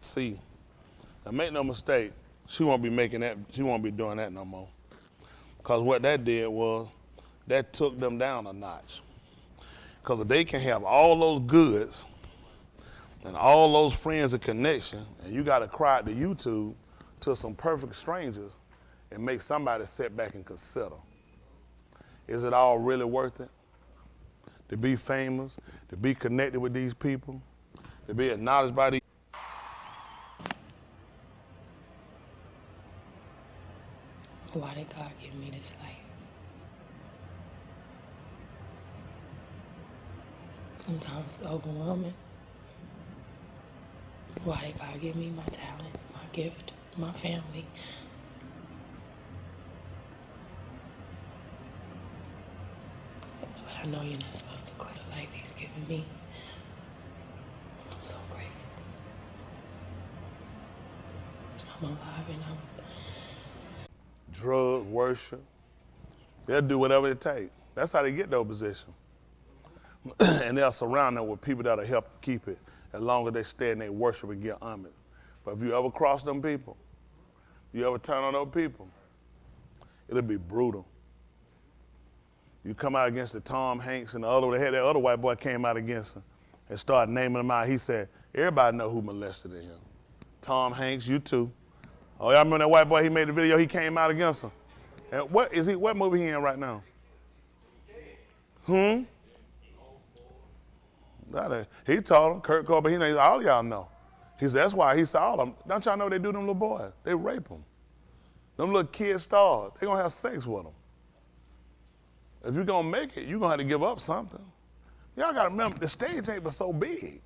See, now make no mistake, she won't be making that, she won't be doing that no more. Because what that did was, that took them down a notch. Because if they can have all those goods and all those friends and connection, and you got to cry to YouTube to some perfect strangers and make somebody sit back and consider, is it all really worth it? To be famous, to be connected with these people, to be acknowledged by these. Why did God give me this life? Sometimes it's overwhelming. Why did God give me my talent, my gift, my family? But I know you're not supposed to quit the life He's given me. I'm so grateful. I'm alive and I'm... Drug, worship, they'll do whatever it takes. That's how they get their position. And they'll surround them with people that'll help keep it as long as they stay in their worship and get homage. But if you ever cross them people, you ever turn on those people, it'll be brutal. You come out against the Tom Hanks and the other, they had that other white boy came out against him and started naming them out. He said, everybody know who molested him. Tom Hanks, you too. Oh, y'all remember that white boy, he made the video, he came out against him. And what movie he in right now? He told him, Kurt Cobain, he named all y'all know. He said, that's why he said all of them. Don't y'all know they do them little boys? They rape them. Them little kids starved. They gonna have sex with them. If you're gonna make it, you're gonna have to give up something. Y'all gotta remember, the stage ain't but so big.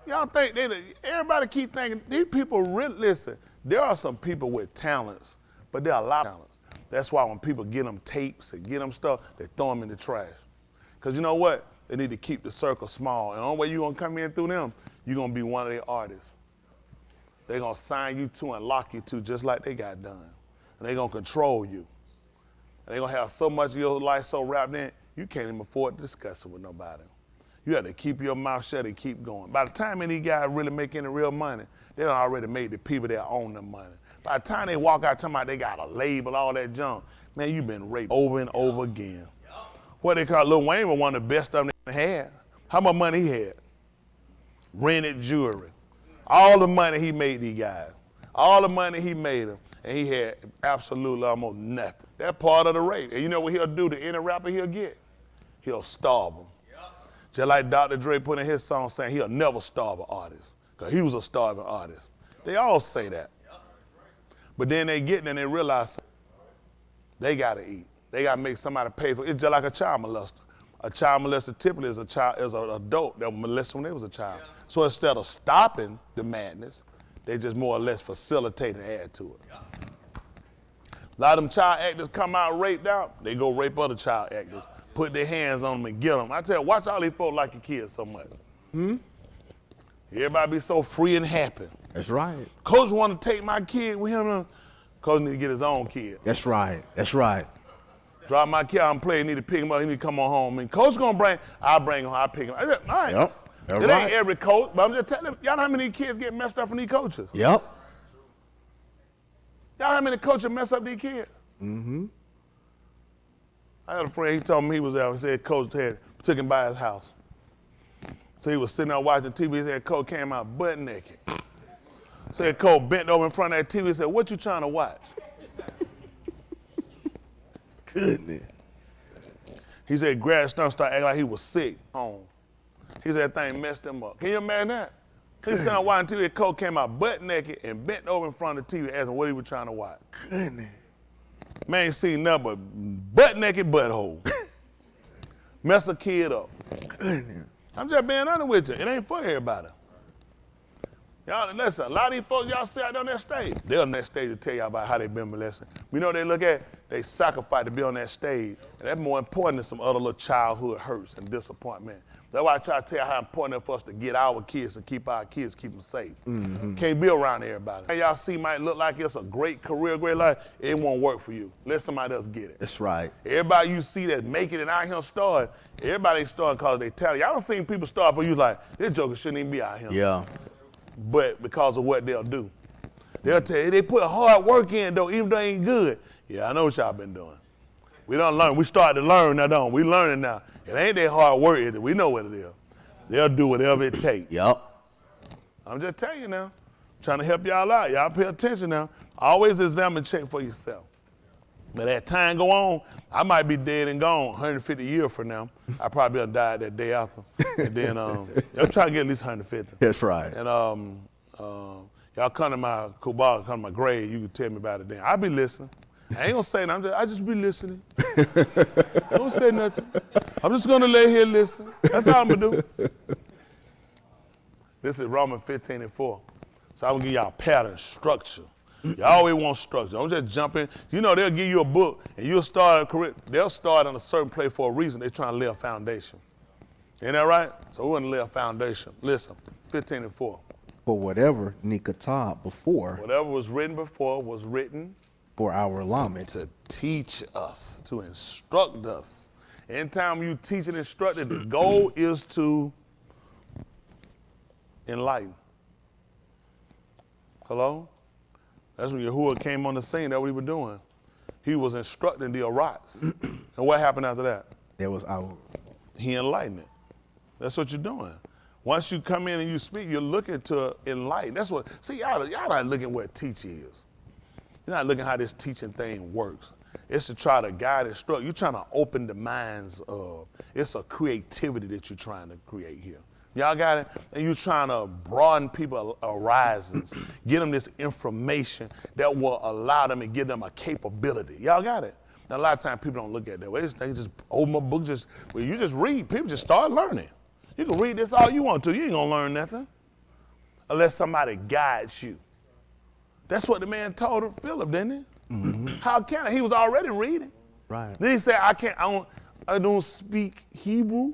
Y'all think, everybody keep thinking, these people really, listen, there are some people with talents, but there are a lot of talents. That's why when people get them tapes and get them stuff, they throw them in the trash. Because you know what? They need to keep the circle small. And the only way you're gonna come in through them, you're gonna be one of their artists. They're gonna sign you to and lock you to just like they got done. And they're gonna control you. And they're gonna have so much of your life so wrapped in, you can't even afford to discuss it with nobody. You have to keep your mouth shut and keep going. By the time any guy really make any real money, they done already made the people that own the money. By the time they walk out talking about they got a label, all that junk, man, you've been raped over and over again. What they call Lil Wayne was one of the best of them they had. How much money he had? Rented jewelry. All the money he made these guys. All the money he made them. And he had absolutely almost nothing. That's part of the rape. And you know what he'll do to any rapper he'll get? He'll starve them. Just like Dr. Dre put in his song saying he'll never starve an artist, because he was a starving artist. They all say that. But then they get there and they realize they gotta eat. They gotta make somebody pay for it. It's just like a child molester. A child molester typically is an adult that was molested when they was a child. So instead of stopping the madness, they just more or less facilitate and add to it. A lot of them child actors come out raped out, they go rape other child actors. Put their hands on them and get them. I tell you, watch all these folks like your kids so much. Everybody be so free and happy. That's right. Coach want to take my kid with him. Coach need to get his own kid. That's right. That's right. Drop my kid out and play. He need to pick him up. He need to come on home. And coach gonna bring. I'll bring him. I'll pick him. All right. Yep. It ain't every coach, but I'm just telling y'all how many kids get messed up from these coaches. Yep. Y'all how many coaches mess up these kids? I had a friend, he told me he was out, he said coach took him by his house. So he was sitting there watching TV, he said coach came out butt naked. Said coach bent over in front of that TV, he said, what you trying to watch? Goodness. He said Grad Stern started acting like he was sick home. He said that thing messed him up. Can you imagine that? He sitting there watching TV, coach came out butt naked and bent over in front of the TV asking what he was trying to watch. Goodness. Man ain't seen nothing but butt naked butthole. Mess a kid up. Goodness. I'm just being honest with you. It ain't for everybody. Y'all, listen, a lot of these folks y'all see out on that stage, they're on that stage to tell y'all about how they been molested. We know they look at, they sacrifice to be on that stage, and that's more important than some other little childhood hurts and disappointment. That's why I try to tell you how important it is for us to get our kids and keep our kids, keep them safe. Can't be around everybody. And y'all see might look like it's a great career, great life, it won't work for you. Let somebody else get it. That's right. Everybody you see that's making it out here starting, everybody ain't starting because they tell you. Y'all done seen people start for you like, this joker shouldn't even be out here. Yeah. but because of what they'll do. They'll tell you, they put hard work in, though, even though they ain't good. Yeah, I know what y'all been doing. We don't learn. We started to learn now, don't we? We learning now. It ain't that hard work, is it? We know what it is. They'll do whatever it takes. Yup. I'm just telling you now. Trying to help y'all out. Y'all pay attention now. Always examine, check for yourself. But as time go on, I might be dead and gone 150 years from now. I probably done died that day after. And then I'm trying to get at least 150. That's right. And y'all come to my kubal, come to my grave, you can tell me about it then. I'll be listening. I ain't gonna say nothing, I just be listening. I don't say nothing. I'm just gonna lay here and listen. That's all I'm gonna do. This is Romans 15:4. So I'm gonna give y'all a pattern, structure. You always want structure. Don't just jump in. You know, they'll give you a book and you'll start they'll start in a certain place for a reason. They're trying to lay a foundation. Ain't that right? So we want to lay a foundation. Listen, 15:4. For whatever nikatah before. Whatever was written before was written For our alignment. to teach us, to instruct us. Anytime you teach and instruct it, the goal is to enlighten. Hello? That's when Yahuah came on the scene. That's what he was doing. He was instructing the Arats. And what happened after that? That was our. He enlightened it. That's what you're doing. Once you come in and you speak, you're looking to enlighten. That's what, see, y'all not looking where teach is. You're not looking how this teaching thing works. It's to try to guide, instruct. You're trying to open the minds of, it's a creativity that you're trying to create here. Y'all got it? And you're trying to broaden people's horizons, get them this information that will allow them and give them a capability. Y'all got it? Now, a lot of times people don't look at it that way. They just open a book, you just read. People just start learning. You can read this all you want to. You ain't going to learn nothing unless somebody guides you. That's what the man told Philip, didn't he? Mm-hmm. How can I? He was already reading. Right. Then he said, I don't speak Hebrew.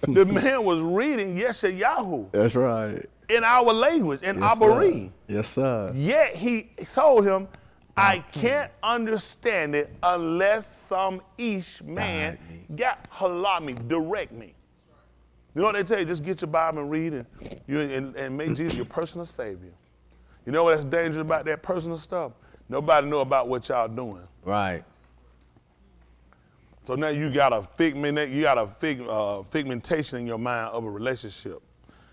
The man was reading Yahuah That's right. in our language, in Yes, Abari. sir. Yes, sir. Yet he told him, I can't understand it unless some Ish man got halami, direct me. You know what they tell you? Just get your Bible and read and make Jesus your personal savior. You know what's dangerous about that personal stuff? Nobody know about what y'all doing. Right. So now you got a figmentation in your mind of a relationship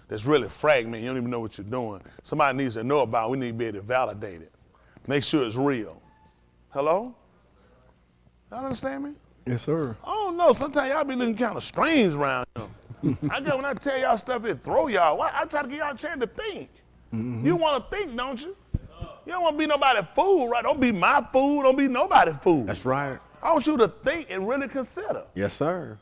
that's really fragmented. You don't even know what you're doing. Somebody needs to know about it. We need to be able to validate it. Make sure it's real. Hello? Y'all understand me? Yes, sir. I don't know. Sometimes y'all be looking kind of strange around here. I guess when I tell y'all stuff, it throw y'all. Why? I try to give y'all a chance to think. Mm-hmm. You want to think, don't you? You don't want to be nobody's fool, right? Don't be my fool. Don't be nobody's fool. That's right. I want you to think and really consider. Yes, sir.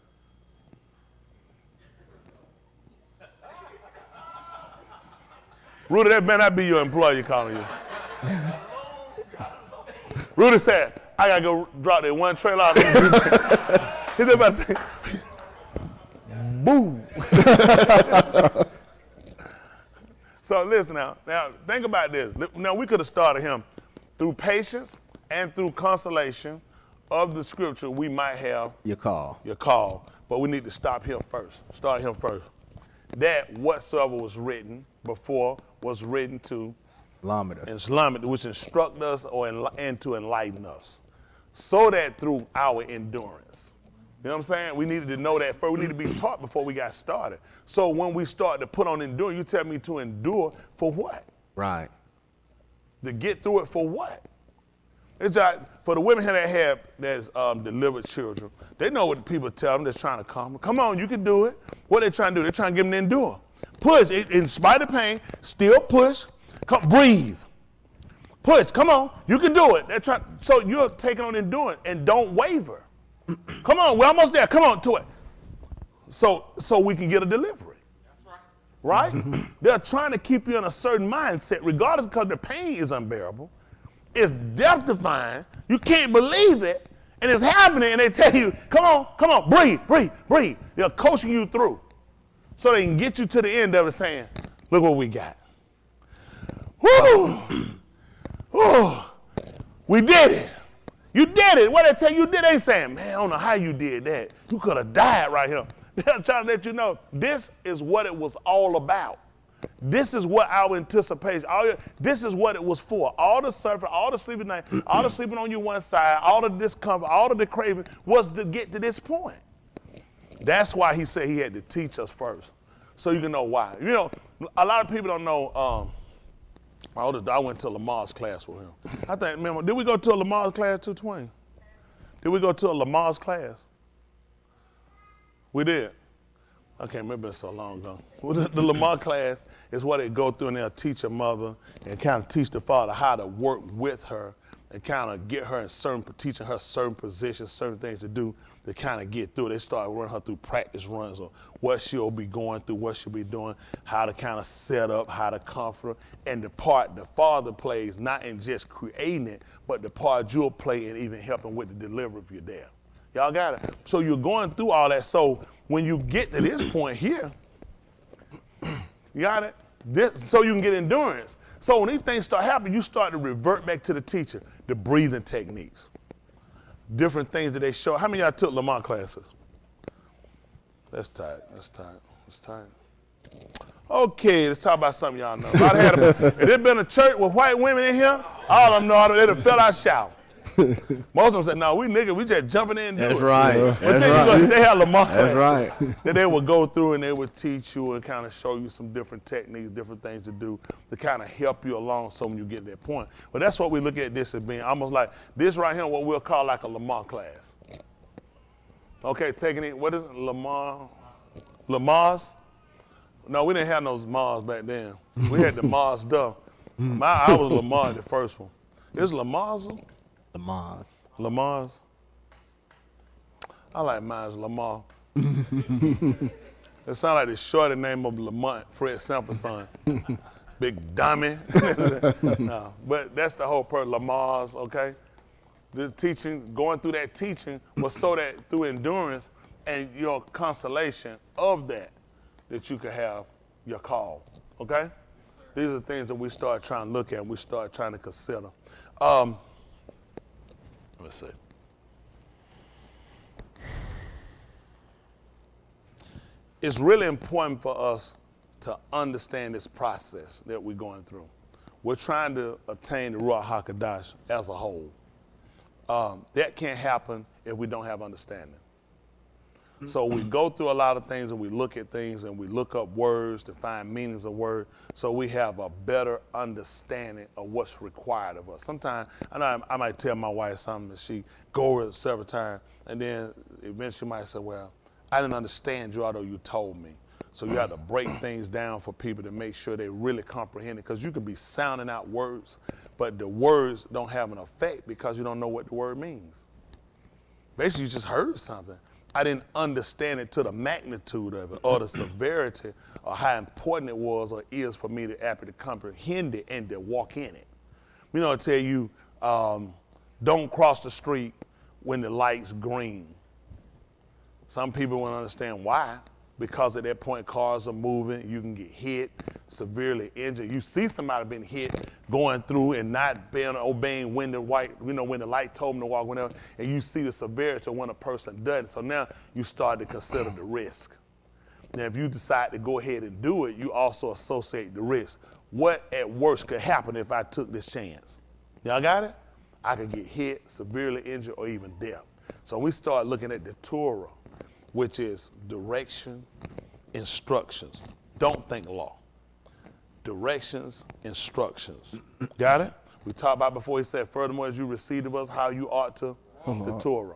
Rudy, that better not be your employer calling you. Rudy said, I got to go drop that one trailer out. He's about to say, boo. So listen now think about this. Now we could have started him through patience and through consolation of the scripture. We might have your call, but we need to stop him first. Start him first. That whatsoever was written before was written to enlighten, which instruct us and to enlighten us, so that through our endurance. You know what I'm saying? We needed to know that first. We need to be taught before we got started. So when we start to put on endure, you tell me to endure for what? Right. To get through it for what? It's like for the women that's delivered children, they know what the people tell them that's trying to come on, you can do it. What they trying to do? They're trying to get them to endure. Push, in spite of pain, still push. Come, breathe. Push, come on, you can do it. So you're taking on endurance and don't waver. Come on, we're almost there. Come on to it. So we can get a delivery. That's right. Right? They're trying to keep you in a certain mindset, regardless, because the pain is unbearable. It's death-defying. You can't believe it, and it's happening, and they tell you, come on, breathe. They're coaching you through so they can get you to the end of it saying, look what we got. Woo! We did it. You did it. What they tell you did, they saying, man, I don't know how you did that. You could have died right here. They're trying to let you know this is what it was all about. This is what our anticipation, this is what it was for. All the suffering, all the sleeping night, all the sleeping on you one side, all the discomfort, all of the craving was to get to this point. That's why he said he had to teach us first, so you can know why. You know, a lot of people don't know. My oldest, I went to Lamar's class with him. I think, remember, did we go to a Lamar's class, 220? Did we go to a Lamar's class? We did. I can't remember, it's so long ago. Well, the Lamar class is what they go through, and they'll teach a mother and kind of teach the father how to work with her and kind of get her in teaching her certain positions, certain things to do to kind of get through. They start running her through practice runs of what she'll be going through, what she'll be doing, how to kind of set up, how to comfort her, and the part the father plays, not in just creating it, but the part you'll play in even helping with the delivery if you're there. Y'all got it? So you're going through all that. So when you get to this point here, you got it? So you can get endurance. So when these things start happening, you start to revert back to the teacher, the breathing techniques, different things that they show. How many of y'all took Lamar classes? That's tight. Okay, let's talk about something y'all know. If there been a church with white women in here, all of them know how to, they'd have fell out shout. Most of them said, no, we niggas, we just jumping in and doing it. That's right. That's right. They had Lamar classes. That's right. That they would go through and they would teach you and kind of show you some different techniques, different things to do to kind of help you along so when you get to that point. But that's what we look at this as being almost like this right here, what we'll call like a Lamar class. Okay, taking it, what is it, Lamar's? No, we didn't have those Mars back then. We had the Mars stuff. I was Lamar, the first one. Is Lamar's? Lamar's. I like mine's Lamar. It sounds like the shorter name of Lamont, Fred Sample's son. Big dummy. No, but that's the whole purpose, Lamar's, okay? The teaching, going through that teaching was so that through endurance and your consolation of that you could have your call, okay? These are things that we start trying to look at, we start trying to consider. Let's see. It's really important for us to understand this process that we're going through. We're trying to obtain the Ruach HaKodesh as a whole. That can't happen if we don't have understanding. So we go through a lot of things and we look at things and we look up words to find meanings of words so we have a better understanding of what's required of us. Sometimes I might tell my wife something that she go over it several times and then eventually she might say, well, I didn't understand you although you told me. So you have to break things down for people to make sure they really comprehend it, because you could be sounding out words, but the words don't have an effect because you don't know what the word means. Basically, you just heard something. I didn't understand it to the magnitude of it or the severity or how important it was or is for me to actually comprehend it and to walk in it. You know, I tell you, don't cross the street when the light's green. Some people won't understand why. Because at that point, cars are moving, you can get hit, severely injured. You see somebody being hit going through and not obeying when the light told them to walk, whenever, and you see the severity of when a person does. So now you start to consider the risk. Now, if you decide to go ahead and do it, you also associate the risk. What at worst could happen if I took this chance? Y'all got it? I could get hit, severely injured, or even death. So we start looking at the Torah, which is direction, instructions. Don't think law. Directions, instructions. Got it? We talked about before, he said, furthermore, as you received of us, how you ought to, the Torah.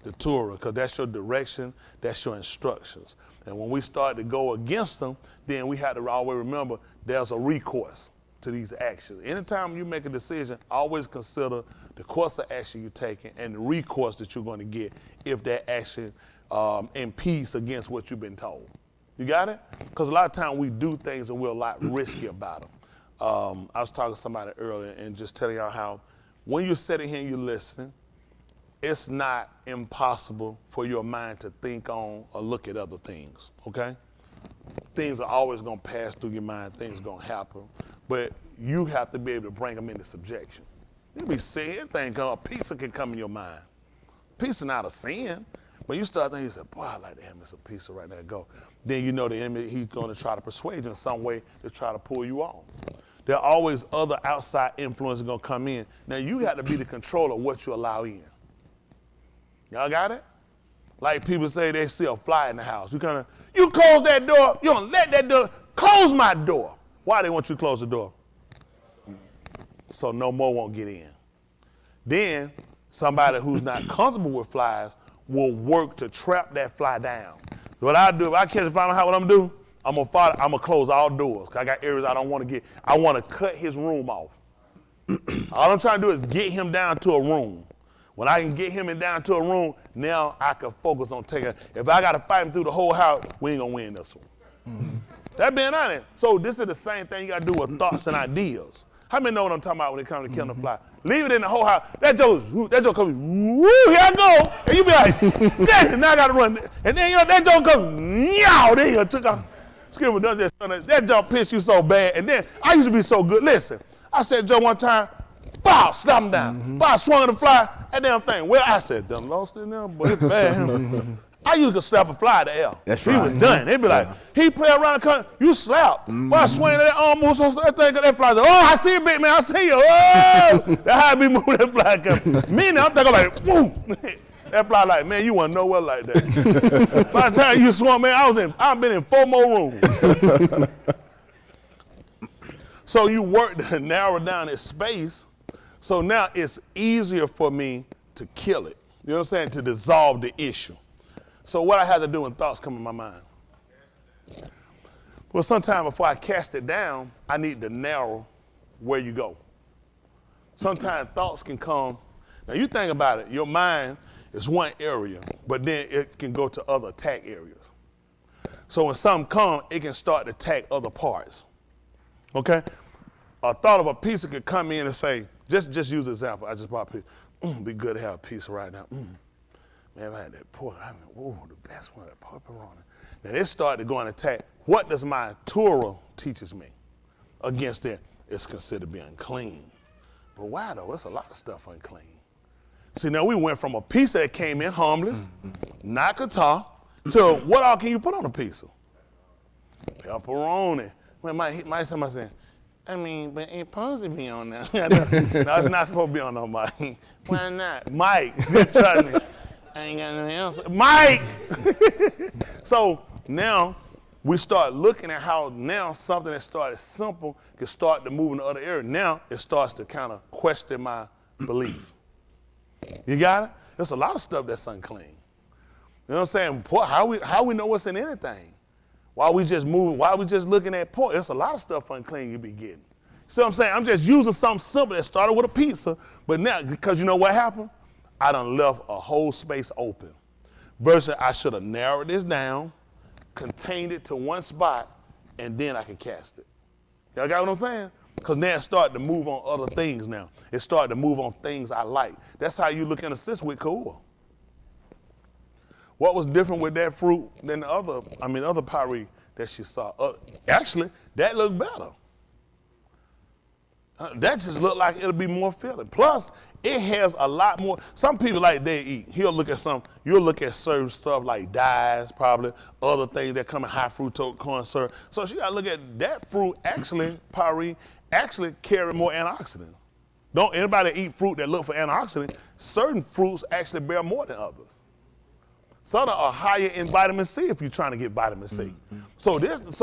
The Torah, because that's your direction, that's your instructions. And when we start to go against them, then we have to always remember there's a recourse to these actions. Anytime you make a decision, always consider the course of action you're taking and the recourse that you're going to get if that action impedes against what you've been told. You got it? Because a lot of times we do things and we're a lot risky about them. I was talking to somebody earlier and just telling y'all how when you're sitting here and you're listening, it's not impossible for your mind to think on or look at other things, okay? Things are always going to pass through your mind. Things are going to happen. But you have to be able to bring them into subjection. You'll be saying anything, a pizza can come in your mind. Pizza not a sin, But you start thinking, you say, boy, I like to have me some pizza right now, go. Then you know the enemy, he's going to try to persuade you in some way to try to pull you on. There are always other outside influences going to come in. Now, you got to be the controller of what you allow in. Y'all got it? Like people say they see a fly in the house. You close that door, you don't let that door, close my door. Why they want you to close the door? So no more won't get in. Then somebody who's not comfortable with flies will work to trap that fly down. What I do, if I catch a fly in my house, what I'm gonna do? I'm gonna close all doors. 'Cause I got areas I don't want to get. I want to cut his room off. All I'm trying to do is get him down to a room. When I can get him down to a room, now I can focus on taking. If I got to fight him through the whole house, we ain't gonna win this one. Mm-hmm. That being honest. So this is the same thing you gotta do with thoughts and ideas. How many know what I'm talking about when it comes to killing the fly? Leave it in the whole house. That joke comes, woo, here I go. And you be like, damn, now I gotta run. And then that joke comes, yow, there you took off. Skipper does that joke pissed you so bad. And then I used to be so good. Listen, I said Joe one time, bow, slap him down. Mm-hmm. Bow, swung the fly, that damn thing. Well, I said, done lost it now, but it's bad. I used to slap a fly to L. That's he right. was done. They'd be like, he play around the country, you slap. Mm-hmm. But I swing that arm, move so that thing, that fly, oh, I see you, big man, I see you. Oh, that's how I be moving that fly. Me now, I'm thinking like, woo. That fly like, man, you wasn't nowhere like that. By the time you swung, man, I've been in 4 more rooms. So you work to narrow down its space. So now it's easier for me to kill it. You know what I'm saying? To dissolve the issue. So what I have to do when thoughts come in my mind? Well, sometime before I cast it down, I need to narrow where you go. Sometimes thoughts can come. Now you think about it, your mind is one area, but then it can go to other attack areas. So when something comes, it can start to attack other parts. Okay? A thought of a pizza could come in and say, just use an example. I just bought a pizza. It'd be good to have a pizza right now. Man, if I had that pork, the best one, that pepperoni. Now it started to go and attack. What does my Torah teaches me against it? It's considered to be unclean. But why though? It's a lot of stuff unclean. See, now we went from a pizza that came in harmless, not kata, to what all can you put on a pizza? Pepperoni. Well, somebody saying, I mean, but it's supposed to be on there. No, it's not supposed to be on no Mike. Why not? Mike, trust me. I ain't got nothing else. Mike! So now we start looking at how now something that started simple can start to move in the other area. Now it starts to kind of question my belief. You got it? There's a lot of stuff that's unclean. You know what I'm saying? How we know what's in anything? Why we just moving? Why we just looking at pork? There's a lot of stuff unclean you be getting. See what I'm saying? I'm just using something simple that started with a pizza, but now, because you know what happened? I done left a whole space open. Versus I should have narrowed this down, contained it to one spot, and then I can cast it. Y'all got what I'm saying? Because now it started to move on other things now. It started to move on things I like. That's how you look in a sense with Yahuah. What was different with that fruit than the other Bribery that she saw? Actually, that looked better. That just looked like it'll be more filling. Plus, it has a lot more. Some people like they eat. You'll look at certain stuff like dyes, probably, other things that come in high fructose corn syrup. So she gotta look at that fruit actually, Bribery, actually carry more antioxidants. Don't anybody eat fruit that look for antioxidants, certain fruits actually bear more than others. Some are higher in vitamin C if you're trying to get vitamin C. Mm-hmm. So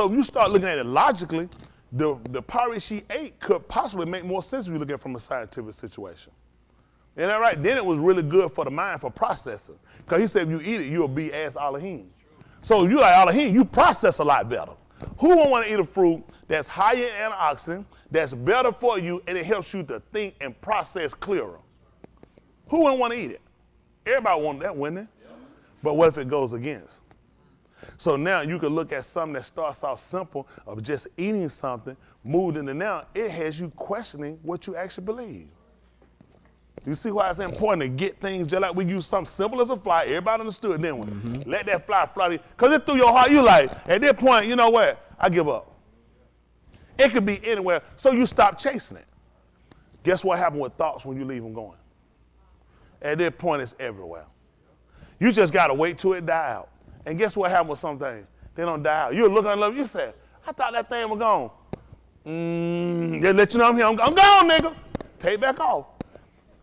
if you start looking at it logically, the Bribery she ate could possibly make more sense if you look at it from a scientific situation. Isn't that right? Then it was really good for the mind for processing. Because he said if you eat it, you'll be as Elohim. So if you like Elohim, you process a lot better. Who won't want to eat a fruit that's higher in antioxidant, that's better for you, and it helps you to think and process clearer? Who wouldn't want to eat it? Everybody want that, wouldn't they? But what if it goes against? So now you can look at something that starts off simple of just eating something, moved into now, it has you questioning what you actually believe. You see why it's important to get things just like we use something simple as a fly. Everybody understood then one. Mm-hmm. Let that fly fly. Because it through your heart, you like, at that point, you know what? I give up. It could be anywhere. So you stop chasing it. Guess what happened with thoughts when you leave them going? At that point, it's everywhere. You just got to wait till it die out. And guess what happened with some things? They don't die out. You look at them, you say, I thought that thing was gone. They let you know I'm here. I'm gone, nigga. Take back off.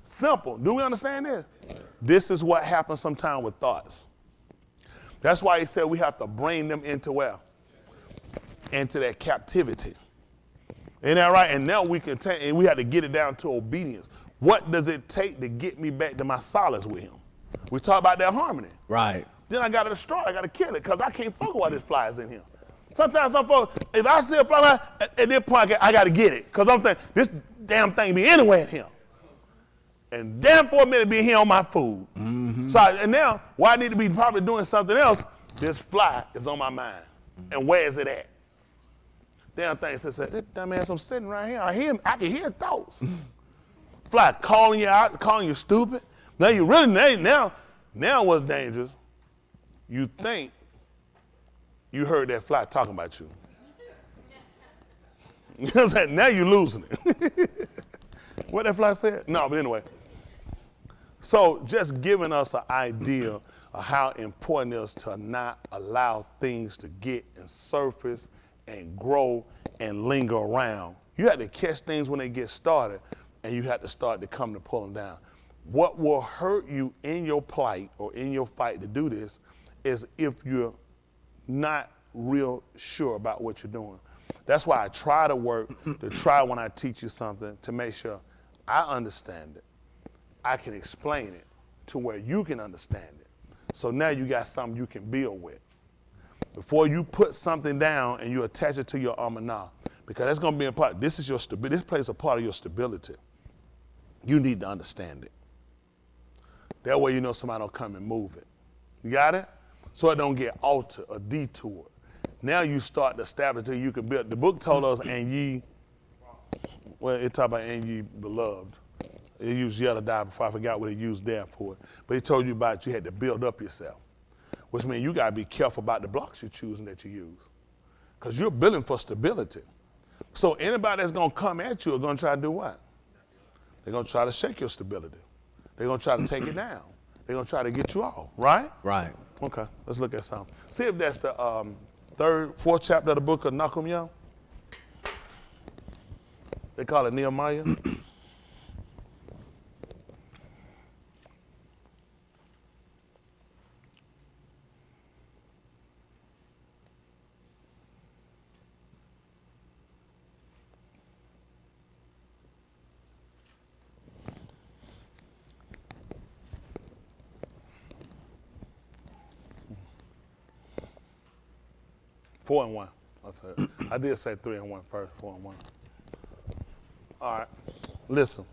Simple. Do we understand this? This is what happens sometimes with thoughts. That's why he said we have to bring them into where? Into that captivity. Ain't that right? And now we have to get it down to obedience. What does it take to get me back to my solace with him? We talk about that harmony. Right. Then I got to destroy it. I got to kill it because I can't fuck with all this flies in here. Sometimes some folks, if I see a fly, at this point I got to get it because I'm thinking this damn thing be anywhere in here. And damn for a minute be here on my food. Mm-hmm. So and now, why I need to be probably doing something else, this fly is on my mind. And where is it at? Damn thing says, this dumb ass, I'm sitting right here. I can hear his thoughts. Fly calling you out, calling you stupid. Now you really, now what's dangerous, you think you heard that fly talking about you. You know what I'm saying? Now you're losing it. What that fly said? No, but anyway. So just giving us an idea of how important it is to not allow things to get and surface and grow and linger around. You have to catch things when they get started, and you have to start to come to pull them down. What will hurt you in your plight or in your fight to do this is if you're not real sure about what you're doing. That's why I try to work, to try when I teach you something to make sure I understand it. I can explain it to where you can understand it. So now you got something you can build with. Before you put something down and you attach it to your amanah, because that's going to be a part, this is your stability, this plays a part of your stability. You need to understand it. That way you know somebody don't come and move it. You got it? So it don't get altered or detoured. Now you start to establish that you can build. The book told us, and ye, well, it talked about and ye beloved. It used yet to die before I forgot what it used there for. But it told you about you had to build up yourself, which means you got to be careful about the blocks you're choosing that you use, because you're building for stability. So anybody that's going to come at you are going to try to do what? They're going to try to shake your stability. They're going to try to take it down. They're going to try to get you off, right? Right. Okay, let's look at something. See if that's the fourth chapter of the book of Nahum. They call it Nehemiah. Four and one. I did say 3 and 1 first, 4 and 1. All right, listen.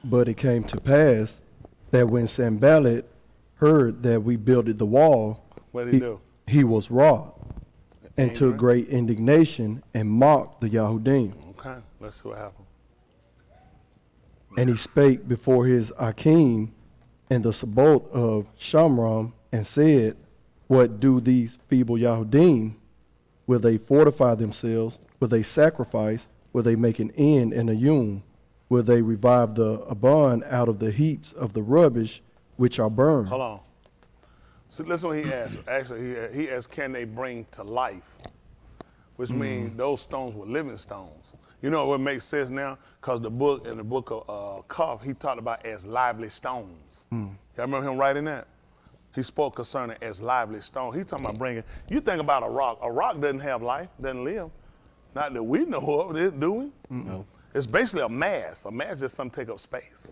But it came to pass that when Sanballat heard that we builded the wall, What did he do? he was wroth and took Angry? great indignation and mocked the Yahudim. Okay, let's see what happened. And he spake before his Akim and the Sabaoth of Shamram and said, what do these feeble Yahudim? Will they fortify themselves? Will they sacrifice? Will they make an end and a yum? Will they revive the Abon out of the heaps of the rubbish which are burned? Hold on. So listen what he asked. Actually, he asked, can they bring to life? Which means those stones were living stones. You know what makes sense now? Because in the book of Kaf, he talked about as lively stones. Y'all remember him writing that? He spoke concerning as lively stones. He's talking about bringing, you think about a rock. A rock doesn't have life, doesn't live. Not that we know of it, do we? No. It's basically a mass. A mass just something take up space,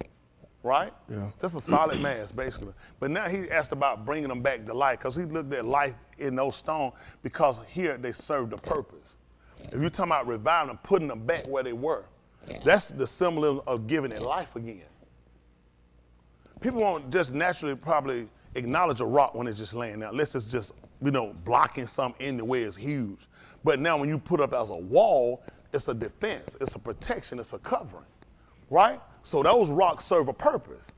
right? Yeah. Just a solid mass, basically. But now he asked about bringing them back to life, because he looked at life in those stones, because here they served a purpose. If you're talking about reviving them, putting them back where they were, that's the symbolism of giving it life again. People won't just naturally probably acknowledge a rock when it's just laying there, unless it's just, blocking something in the way it's huge. But now when you put up as a wall, it's a defense, it's a protection, it's a covering, right? So those rocks serve a purpose.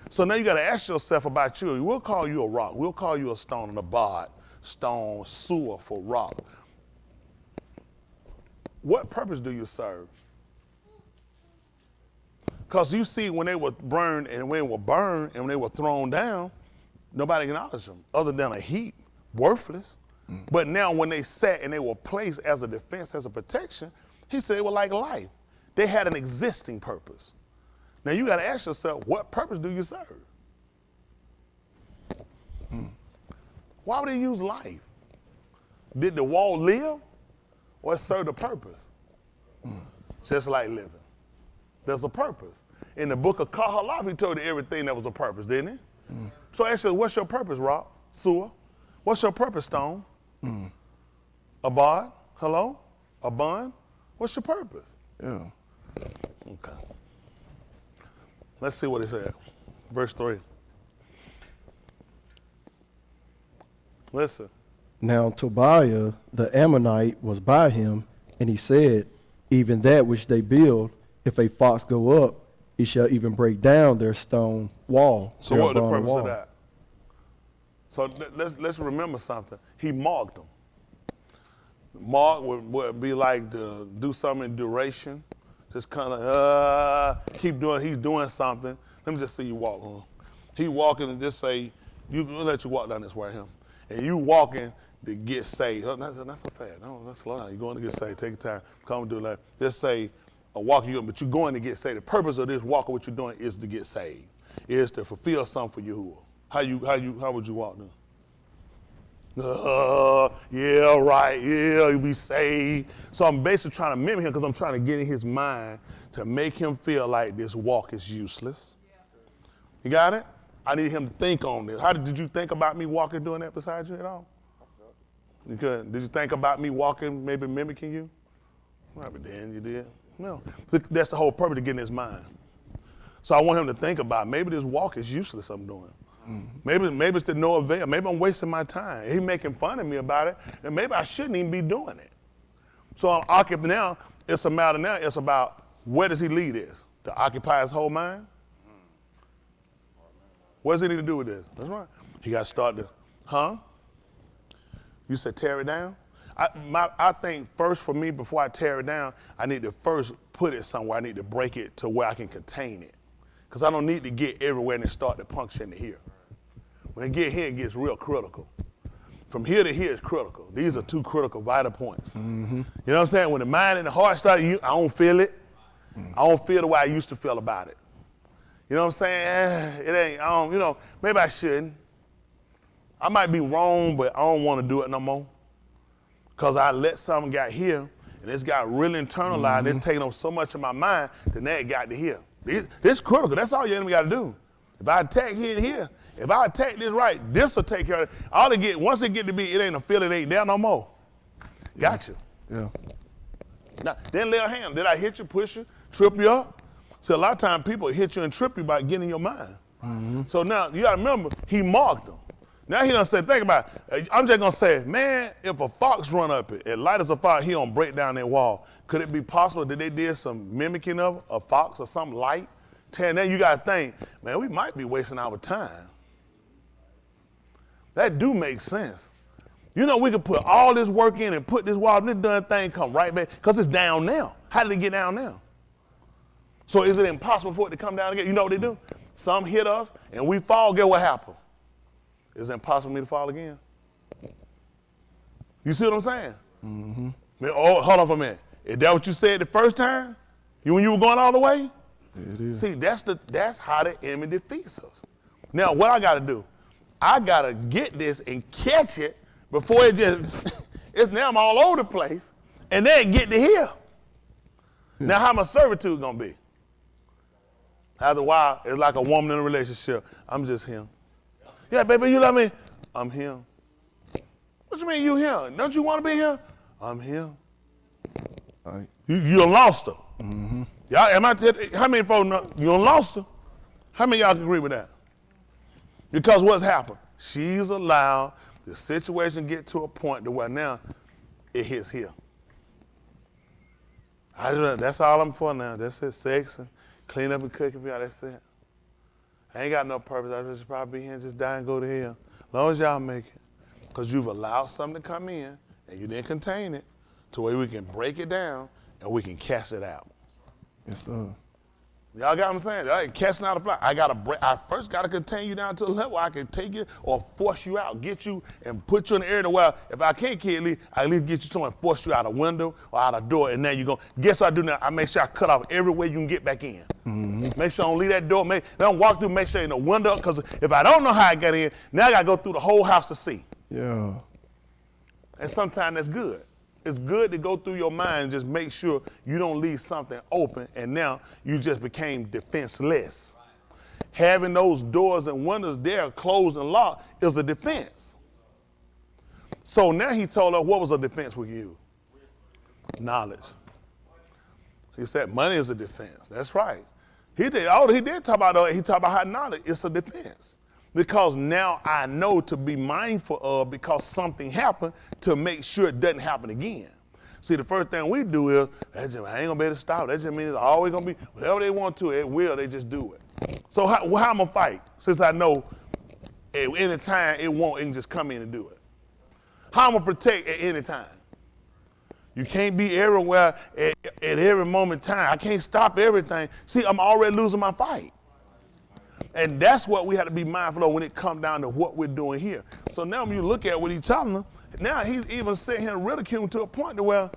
So now you got to ask yourself about you. We'll call you a rock. We'll call you a stone, an abad, stone, sewer for rock. What purpose do you serve? Because you see when they were burned and when they were burned and when they were thrown down, Nobody acknowledged them other than a heap, worthless. But now when they sat and they were placed as a defense, as a protection, he said it was like life. They had an existing purpose. Now you got to ask yourself, what purpose do you serve? Why would they use life? Did the wall live or it served a purpose? Just like living. There's a purpose. In the book of Kahalaf, he told you everything that was a purpose, didn't he? So actually, what's your purpose, Rob? Sewer? What's your purpose, Stone? Abad? Hello? Abun? What's your purpose? Yeah. Okay. Let's see what it said. Verse 3. Listen. Now Tobiah the Ammonite was by him, and he said, even that which they build, if a fox go up, he shall even break down their stone wall. So what was the purpose of that? So let's remember something. He mocked them. Mock would be like to do something in duration, just kind of keep doing. He's doing something. Let me just see you walk. He walking and just say, "You let you walk down this way, him," and you walking to get saved. Not so fast. No, that's slow down. You're going to get saved. Take your time. Come and do that. Just say a walk you, but you're going to get saved. The purpose of this walk, what you're doing, is to get saved. Is to fulfill something for Yahuah. How would you walk then? Yeah, right. Yeah, you'll be saved. So I'm basically trying to mimic him because I'm trying to get in his mind to make him feel like this walk is useless. You got it? I need him to think on this. Did you think about me walking doing that beside you at all? You couldn't. Did you think about me walking, maybe mimicking you? Probably then you did. No. That's the whole purpose to get in his mind. So I want him to think about maybe this walk is useless I'm doing. Maybe it's to no avail. Maybe I'm wasting my time. He's making fun of me about it, and maybe I shouldn't even be doing it. So I'm occupied now. It's a matter now. It's about where does he lead this? To occupy his whole mind? What does he need to do with this? That's right. He got to start to, You said tear it down? I think first for me, before I tear it down, I need to first put it somewhere. I need to break it to where I can contain it. Because I don't need to get everywhere and then start to puncture into here. When it get here, it gets real critical. From here to here is critical. These are two critical, vital points. You know what I'm saying? When the mind and the heart start, I don't feel it. I don't feel the way I used to feel about it. You know what I'm saying? It ain't, maybe I shouldn't. I might be wrong, but I don't want to do it no more. Because I let something get here, and it's got really internalized. It's taking up so much of my mind, then that got to here. This critical. That's all your enemy got to do. If I attack here and here, if I attack this right, this will take care of it. Once it get to be, it ain't a feel, it ain't there no more. Gotcha. Yeah. Now, then lay a hand. Did I hit you, push you, trip you up? See, a lot of times people hit you and trip you by getting in your mind. So now, you got to remember, he marked them. Now he done said, think about it. I'm just going to say, man, if a fox run up it light as a fire, he don't break down that wall. Could it be possible that they did some mimicking of a fox or something light? Then you got to think, man, we might be wasting our time. That do make sense. You know, we could put all this work in and put this wall, and this done thing come right back, because it's down now. How did it get down now? So is it impossible for it to come down again? You know what they do? Some hit us, and we fall, guess what happened? Is it impossible for me to fall again? You see what I'm saying? Man, hold on for a minute. Is that what you said the first time? When you were going all the way? It is. See, that's how the enemy defeats us. Now, what I got to do? I got to get this and catch it before it just, it's now I'm all over the place, and then get to here. Now, how my servitude going to be? After a while, it's like a woman in a relationship. I'm just him. Yeah, baby, you love me? I'm him. What you mean you him? Don't you want to be him? I'm him. Right. You done lost her. Y'all, how many folks know you done lost her? How many of y'all can agree with that? Because what's happened? She's allowed the situation to get to a point to where now it hits here. That's all I'm for now. That's it, sex and clean up and cooking for y'all, that's it. I ain't got no purpose. I just probably be here and just die and go to hell. As long as y'all make it. Because you've allowed something to come in and you didn't contain it to where we can break it down and we can cast it out. Yes, sir. Y'all got what I'm saying? I ain't casting out a fly. I first got to contain you down to a level where I can take you or force you out, get you and put you in the area where if I can't kill you, I at least get you somewhere and force you out a window or out a door, and now you go. Guess what I do now? I make sure I cut off every way you can get back in. Make sure I don't leave that door. Don't walk through, make sure in the window, because if I don't know how I got in, now I got to go through the whole house to see. Yeah. And sometimes that's good. It's good to go through your mind and just make sure you don't leave something open, and now you just became defenseless. Having those doors and windows there closed and locked is a defense. So now he told her, what was a defense with you? Knowledge. He said money is a defense. That's right. He did talk about how knowledge is a defense. Because now I know to be mindful of, because something happened, to make sure it doesn't happen again. See, the first thing we do is, I ain't gonna be able to stop. That just means it's always gonna be, whatever they want to, it will, they just do it. So how I'm gonna fight, since I know at any time it can just come in and do it? How I'm gonna protect at any time? You can't be everywhere at every moment in time. I can't stop everything. See, I'm already losing my fight. And that's what we have to be mindful of when it comes down to what we're doing here. So now when you look at what he's telling them, now he's even sitting here ridiculing to a point to where,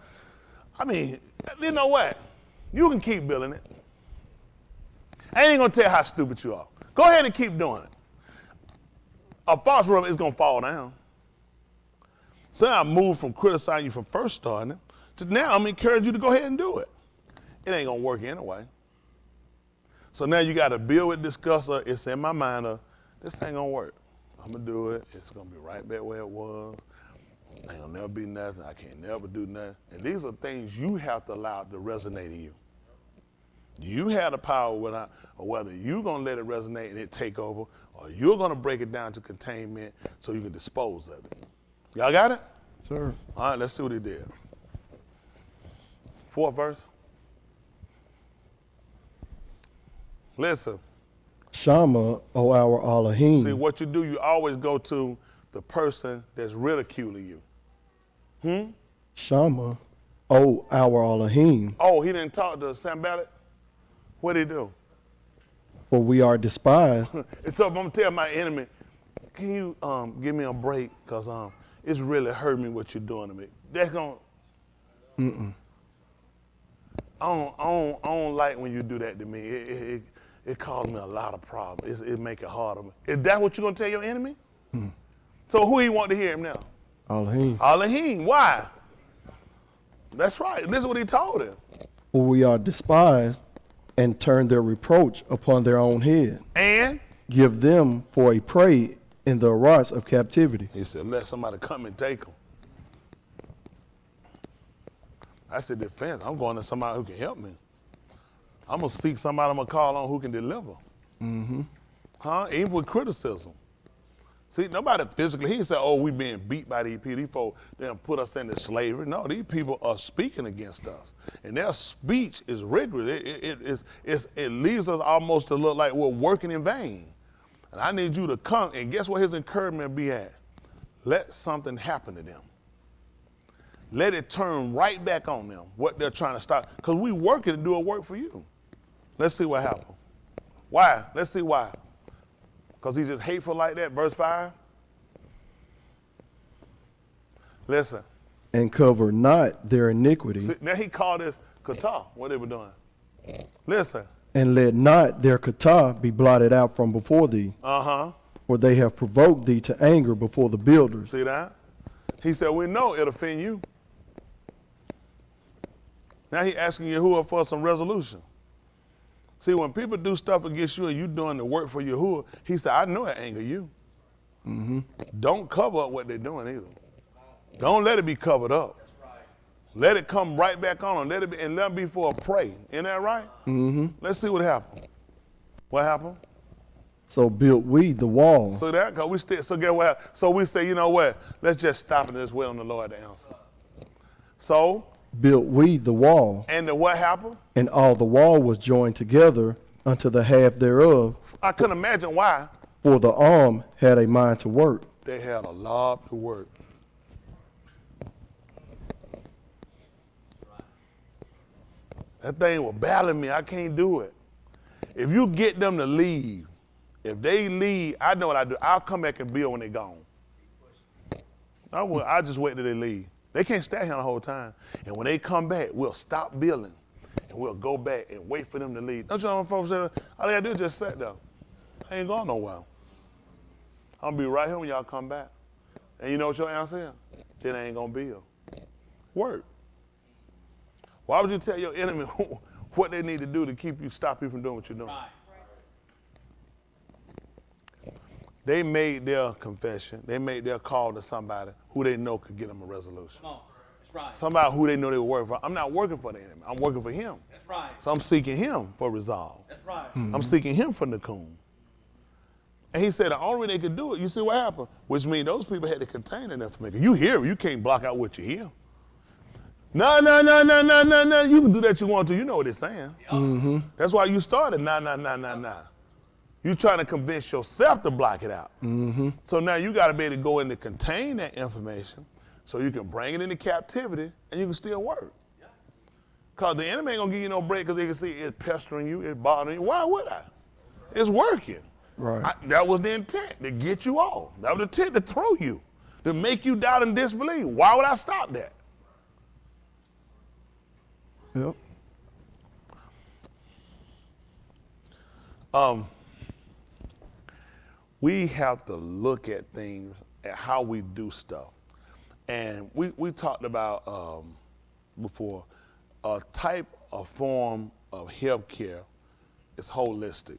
I mean, you know what? You can keep building it. I ain't gonna tell you how stupid you are. Go ahead and keep doing it. A false rubber is gonna fall down. So I moved from criticizing you from first starting to now I'm encouraging you to go ahead and do it. It ain't gonna work anyway. So now you got to build with discusser. It's in my mind of, this ain't gonna work. I'm gonna do it. It's gonna be right back where it was. Ain't gonna never be nothing. I can't never do nothing. And these are things you have to allow to resonate in you. You have the power whether you're gonna let it resonate and it take over, or you're gonna break it down to containment so you can dispose of it. Y'all got it? Sir. All right, let's see what he did. 4th verse. Listen. Shama, O our Elohim. See, what you do, you always go to the person that's ridiculing you. Shama, O our Elohim. Oh, he didn't talk to Sanballat? What did he do? For we are despised. And so if I'm going to tell my enemy, can you give me a break? Because it's really hurting me what you're doing to me. That's going to... I don't like when you do that to me. It causes me a lot of problems. It make it harder. Is that what you're going to tell your enemy? So who he want to hear him now? Elohim. Elohim. Why? That's right. This is what he told him. For we are despised and turn their reproach upon their own head. And? Give them for a prey in the arrows of captivity. He said, let somebody come and take them. That's the defense. I'm going to somebody who can help me. I'm going to seek somebody I'm going to call on who can deliver. Even with criticism. See, nobody physically, he didn't say, oh, we being beat by these people. These folks, they done put us into slavery. No, these people are speaking against us. And their speech is rigorous. It leads us almost to look like we're working in vain. And I need you to come, and guess what his encouragement be at? Let something happen to them. Let it turn right back on them, what they're trying to stop. Because we working to do a work for you. Let's see what happened. Why? Let's see why. Because he's just hateful like that. Verse 5. Listen. And cover not their iniquity. See, now he called this kata, what they were doing. Listen. And let not their kata be blotted out from before thee. For they have provoked thee to anger before the builders. See that? He said, we know it'll offend you. Now he asking Yahuah for some resolution. See, when people do stuff against you and you doing the work for Yahuah, he said, I know it anger you. Don't cover up what they're doing either. Don't let it be covered up. Let it come right back on them. Let it be for a prey. Isn't that right? Let's see what happened. What happened? So built we the wall. So that, cause we still, so get what happened? So we say, you know what? Let's just stop and just wait on the Lord to answer. So built we the wall. And the what happened? And all the wall was joined together unto the half thereof. I couldn't imagine why. For the arm had a mind to work. They had a lot to work. That thing was battling me. I can't do it. If you get them to leave, if they leave, I know what I do. I'll come back and build when they're gone. I just wait till they leave. They can't stay here the whole time. And when they come back, we'll stop building and we'll go back and wait for them to leave. Don't you know what folks say? All they gotta do is just sit there. I ain't going nowhere. I'm gonna be right here when y'all come back. And you know what your answer is? Then I ain't gonna build. Work. Why would you tell your enemy what they need to do to stop you from doing what you're doing? Right. They made their confession. They made their call to somebody who they know could get them a resolution. Come on. That's right. Somebody who they know they were working for. I'm not working for the enemy. I'm working for him. That's right. So I'm seeking him for resolve. That's right. Mm-hmm. I'm seeking him for Nakum. And he said the only way they could do it, you see what happened? Which means those people had to contain enough for me. You hear, you can't block out what you hear. No. You can do that you want to. You know what it's saying. Mm-hmm. That's why you started nah. You trying to convince yourself to block it out. Mm-hmm. So now you got to be able to go in to contain that information so you can bring it into captivity and you can still work. Because the enemy ain't going to give you no break because they can see it's pestering you, it's bothering you. Why would I? It's working. Right. That was the intent, to get you off. That was the intent, to throw you, to make you doubt and disbelieve. Why would I stop that? Yep. We have to look at things, at how we do stuff. And we talked about before, a type of form of health care is holistic,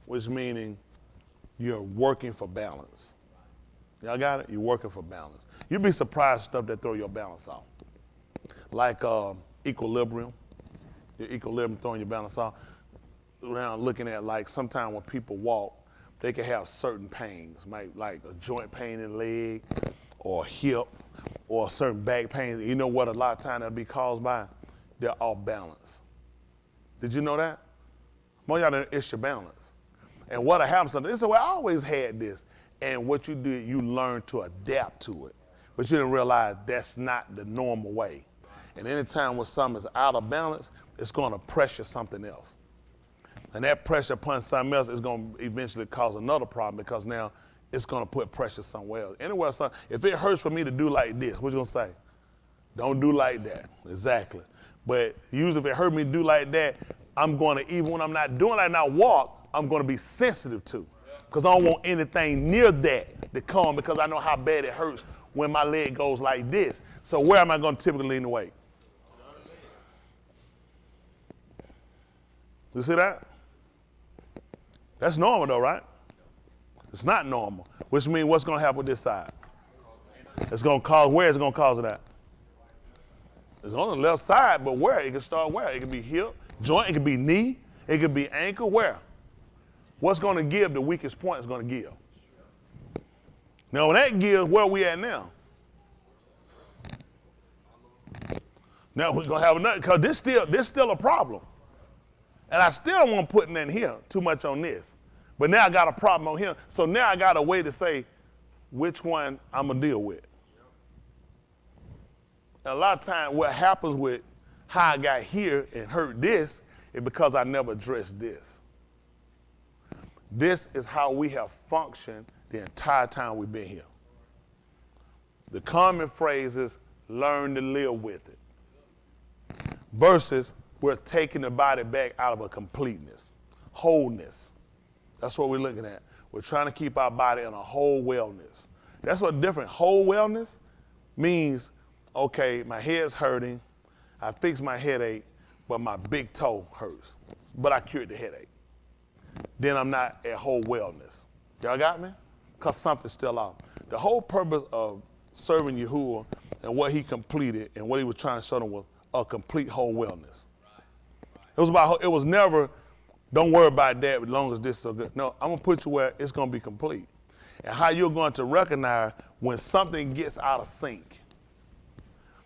which meaning you're working for balance. Y'all got it? You're working for balance. You'd be surprised stuff that throw your balance off. Like equilibrium, your equilibrium throwing your balance off. Around looking at, like, sometimes when people walk, they can have certain pains, like a joint pain in the leg or a hip or a certain back pain. You know what a lot of times that'll be caused by? They're off balance. Did you know that? Most of y'all didn't, it's your balance. And what'll happen sometimes, they say, well, I always had this. And what you do, you learn to adapt to it. But you didn't realize that's not the normal way. And anytime when something is out of balance, it's gonna pressure something else. And that pressure upon something else is going to eventually cause another problem because now it's going to put pressure somewhere else. Anywhere, if it hurts for me to do like this, what you going to say? Don't do like that. Exactly. But usually if it hurt me to do like that, I'm going to, even when I'm not doing like that, walk, I'm going to be sensitive to. Because I don't want anything near that to come because I know how bad it hurts when my leg goes like this. So where am I going to typically lean the weight? You see that? That's normal though, right? It's not normal, which means what's going to happen with this side? It's going to cause, where is it going to cause it at? It's on the left side, but where? It can start where? It can be hip, joint, it can be knee, it can be ankle, where? What's going to give the weakest point is going to give. Now when that gives, where are we at now? Now we're going to have another, because this still a problem. And I still don't want putting in here too much on this. But now I got a problem on here. So now I got a way to say which one I'm going to deal with. And a lot of times what happens with how I got here and hurt this is because I never addressed this. This is how we have functioned the entire time we've been here. The common phrase is learn to live with it. Versus we're taking the body back out of a completeness, wholeness. That's what we're looking at. We're trying to keep our body in a whole wellness. That's what different. Whole wellness means, okay, my head's hurting, I fixed my headache, but my big toe hurts, but I cured the headache. Then I'm not at whole wellness. Y'all got me? Because something's still off. The whole purpose of serving Yahuah and what he completed and what he was trying to show them was a complete whole wellness. It was never, don't worry about that as long as this is so good. No, I'm going to put you where it's going to be complete. And how you're going to recognize when something gets out of sync,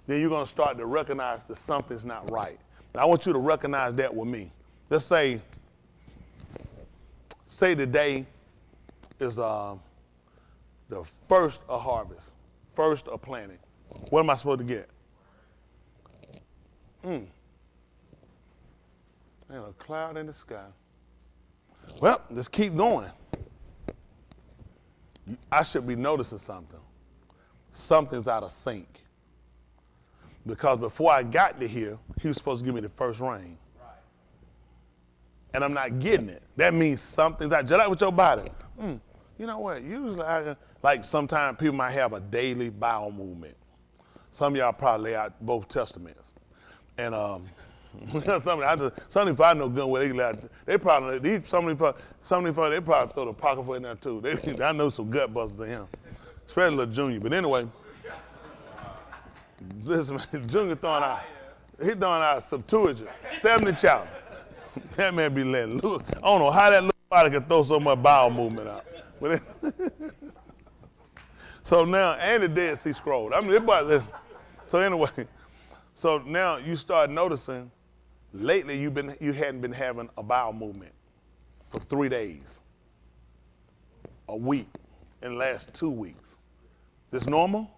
then you're going to start to recognize that something's not right. Now, I want you to recognize that with me. Let's say today is the first of harvest, first of planting. What am I supposed to get? And a cloud in the sky. Well, let's keep going. I should be noticing something. Something's out of sync. Because before I got to here, he was supposed to give me the first rain. Right. And I'm not getting it. That means something's out. Just like with your body. You know what? Usually, like sometimes people might have a daily bowel movement. Some of y'all probably lay out both testaments. And some if I know good well, they probably, some of them, they probably throw the apocrypha in there too. I know some gut busters in him, especially little Junior. But anyway, listen, Junior he throwing out Septuagint, 70 chapters. That man be letting loose. I don't know how that little body can throw so much bowel movement out. But so now, and the Dead Sea Scroll. I mean, so anyway, so now you start noticing. Lately, you hadn't been having a bowel movement for 3 days, a week, in the last 2 weeks. This normal?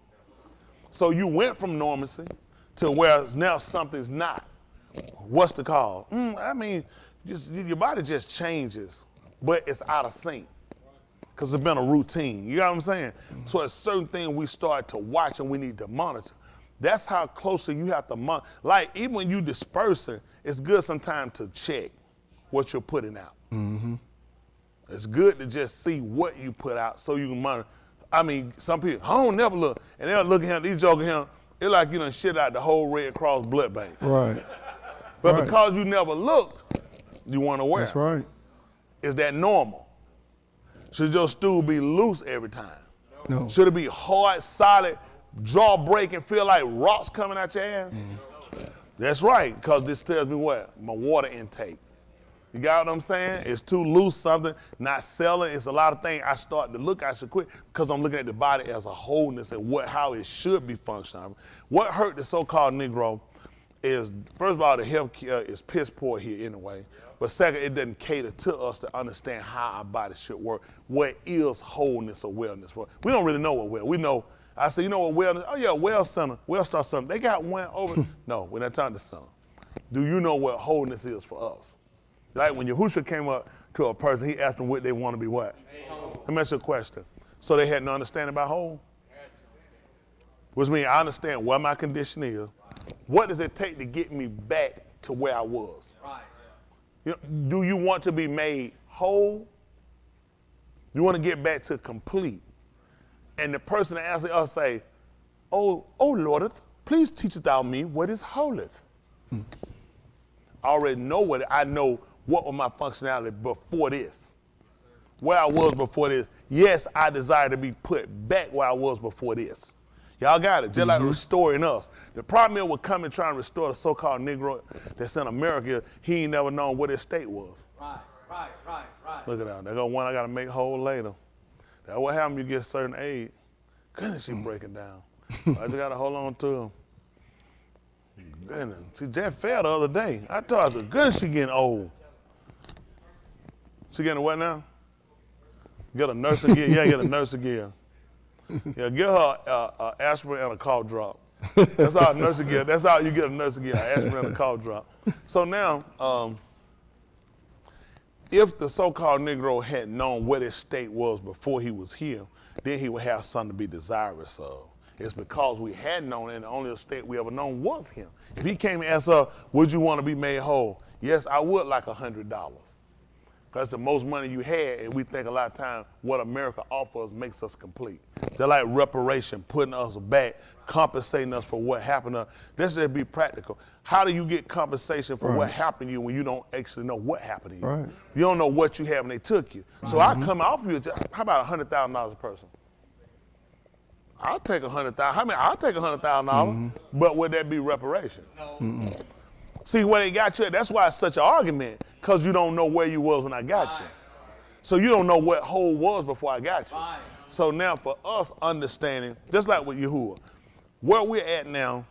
So you went from normalcy to where now something's not. What's the cause? I mean, your body just changes, but it's out of sync because it's been a routine. You know what I'm saying? So it's certain things we start to watch and we need to monitor. That's how closely you have to monitor. Like, even when you dispersing, it's good sometimes to check what you're putting out. Mm-hmm. It's good to just see what you put out so you can monitor. I mean, some people, I don't never look. And they'll look at him, these jokers him, it's like you done shit out the whole Red Cross blood bank. Right. But right. Because you never looked, you weren't aware. That's right. Is that normal? Should your stool be loose every time? No. Should it be hard, solid, jaw breaking, feel like rocks coming out your ass? Mm-hmm. That's right, because this tells me what? My water intake. You got what I'm saying? It's too loose, something, not selling. It's a lot of things I start to look, I should quit, because I'm looking at the body as a wholeness and how it should be functioning. What hurt the so-called Negro is, first of all, the health care is piss poor here anyway. But second, it doesn't cater to us to understand how our body should work. What is wholeness or wellness for? We don't really know what we know. I say, you know what wellness? Oh yeah, Well Center, Wellstar Center. They got one over. No, we're not talking to center. Do you know what wholeness is for us? Like when Yahuah came up to a person, he asked them what they want to be what? Let me ask you a question. So they had no understanding about whole? Which means I understand what my condition is. What does it take to get me back to where I was? Right. You know, do you want to be made whole? You want to get back to complete? And the person that asks us say, oh Lordeth, please teachest thou me what is wholeth. I already know I know what was my functionality before this. Where I was before this. Yes, I desire to be put back where I was before this. Y'all got it, just like restoring us. The problem is with coming trying to restore the so-called Negro that's in America, he ain't never known what his state was. Right. Look at that. There go one I got to make whole later. That's what happens when you get a certain age. Goodness, she breaking down. I just got to hold on to him. Goodness, she just fell the other day. I told her, goodness, she getting old. She getting what now? Get a nursing gear? Yeah, get a nursing gear. Yeah, get her aspirin and a cough drop. That's all nursing gear. That's how you get a nursing gear, aspirin and a cough drop. So now, if the so-called Negro had known what his state was before he was here, then he would have something to be desirous of. It's because we had known, and the only state we ever known was him. If he came and asked us, would you want to be made whole? Yes, I would like $100. That's the most money you had, and we think a lot of times what America offers makes us complete. They're like reparation, putting us back, compensating us for what happened to us. Let's just be practical. How do you get compensation for what happened to you when you don't actually know what happened to you? Right. You don't know what you have and they took you. So I come off you, how about $100,000 a person? I'll take $100,000. I mean, I'll take $100,000, but would that be reparation? No. See, where they got you at, that's why it's such an argument, because you don't know where you was when I got you. So you don't know what whole was before I got you. So now for us understanding, just like with Yahuah, where we're at now,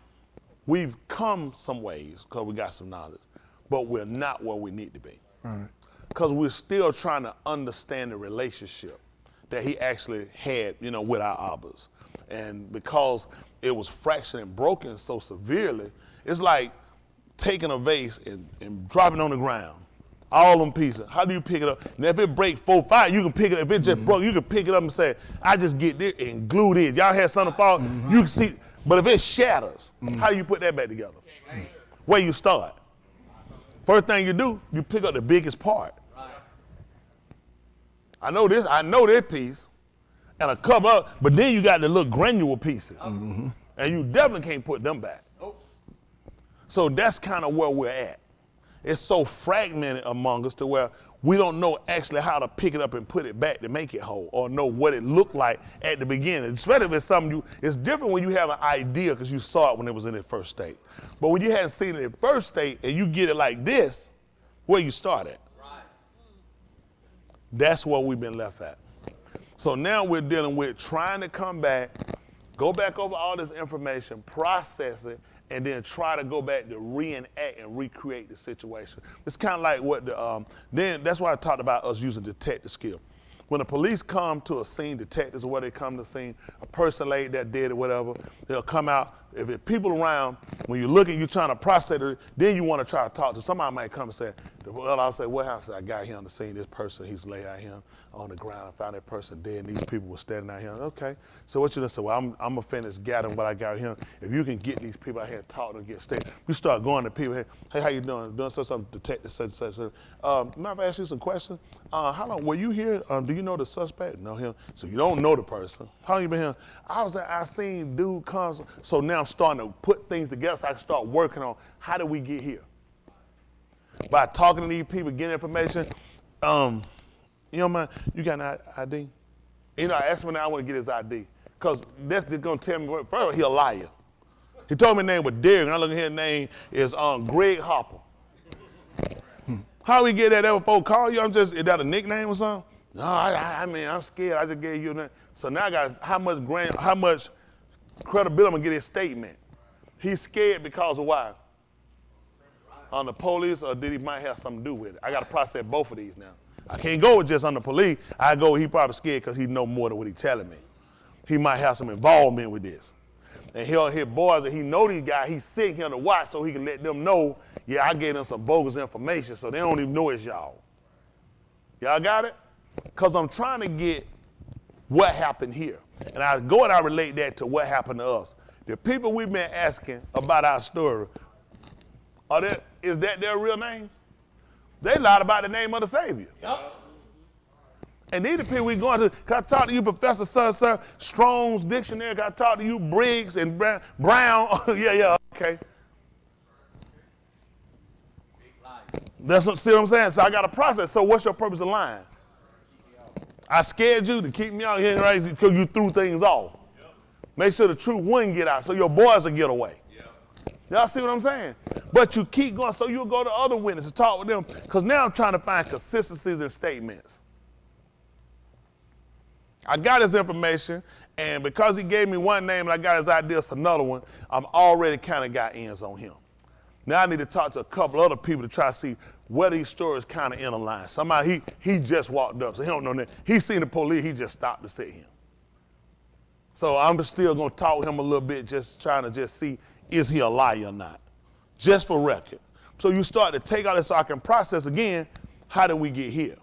we've come some ways because we got some knowledge, but we're not where we need to be. Because we're still trying to understand the relationship that he actually had, with our Abbas. And because it was fractured and broken so severely, it's like taking a vase and dropping it on the ground. All them pieces. How do you pick it up? And if it break 4, 5, you can pick it up. If it just broke, you can pick it up and say, I just get this and glue this. Y'all had something fall, you can see. But if it shatters, how do you put that back together? Where you start? First thing you do, you pick up the biggest part. I know this piece, and a couple of, but then you got the little granular pieces. And you definitely can't put them back. So that's kind of where we're at. It's so fragmented among us to where we don't know actually how to pick it up and put it back to make it whole, or know what it looked like at the beginning. Especially if it's something it's different when you have an idea because you saw it when it was in its first state. But when you hadn't seen it in first state and you get it like this, where you start at? That's where we've been left at. So now we're dealing with trying to come back, go back over all this information, process it, and then try to go back to reenact and recreate the situation. It's kind of like what then that's why I talked about us using detective skill. When the police come to a scene, detectives or where they come to the scene, a person laid there dead or whatever, they'll come out. If there's people around, when you're looking, you're trying to process it, then you want to try to talk to somebody. Might come and say, well, I'll say, what happened? I got here on the scene, this person, he's laid out here on the ground. I found that person dead, and these people were standing out here. Okay, so what you gonna say? Well, I'm gonna finish gathering what I got here. If you can get these people out here and talk to them, get stayed. We start going to people, hey, how you doing? Doing something, detective, such. Mind if I ask you some questions? How long, were you here? Do you know the suspect? No, him. So you don't know the person. How long you been here? I seen dude come, so now I'm starting to put things together so I can start working on how do we get here. By talking to these people, getting information, you know, man, you got an ID? You know, I asked him now, I want to get his ID. Because that's going to tell me, first, he a liar. He told me his name was Derek, and I look at his name is Greg Hopper. How we get that ever folk call you? Is that a nickname or something? No, I mean, I'm scared. I just gave you a name. So now I got how much credibility I'm going to get his statement. He's scared because of why? On the police, or did he might have something to do with it? I got to process both of these now. I can't go with just on the police. I go, he probably scared because he know more than what he's telling me. He might have some involvement with this. And he'll hit boys that he know these guys, he's sitting here to watch so he can let them know, yeah, I gave them some bogus information so they don't even know it's y'all. Y'all got it? Because I'm trying to get what happened here. And I go and I relate that to what happened to us. The people we've been asking about our story, is that their real name? They lied about the name of the Savior. Yep. And these are the people we going to. Can I talk to you, Professor Sir, Strong's Dictionary? Can I talk to you, Briggs and Brown? yeah, okay. That's what, see what I'm saying? So I got a process. So what's your purpose of lying? I scared you to keep me out here, right? Because you threw things off. Yep. Make sure the truth wouldn't get out so your boys will get away. Y'all see what I'm saying? But you keep going, so you'll go to other witnesses, talk with them, because now I'm trying to find consistencies in statements. I got his information, and because he gave me one name and I got his idea, it's another one, I'm already kind of got ends on him. Now I need to talk to a couple other people to try to see where these stories kind of interline. Somebody, he just walked up, so he don't know that. He seen the police, he just stopped to see him. So I'm still going to talk with him a little bit, just trying to just see, is he a liar or not? Just for record. So you start to take all this so I can process again, how did we get here?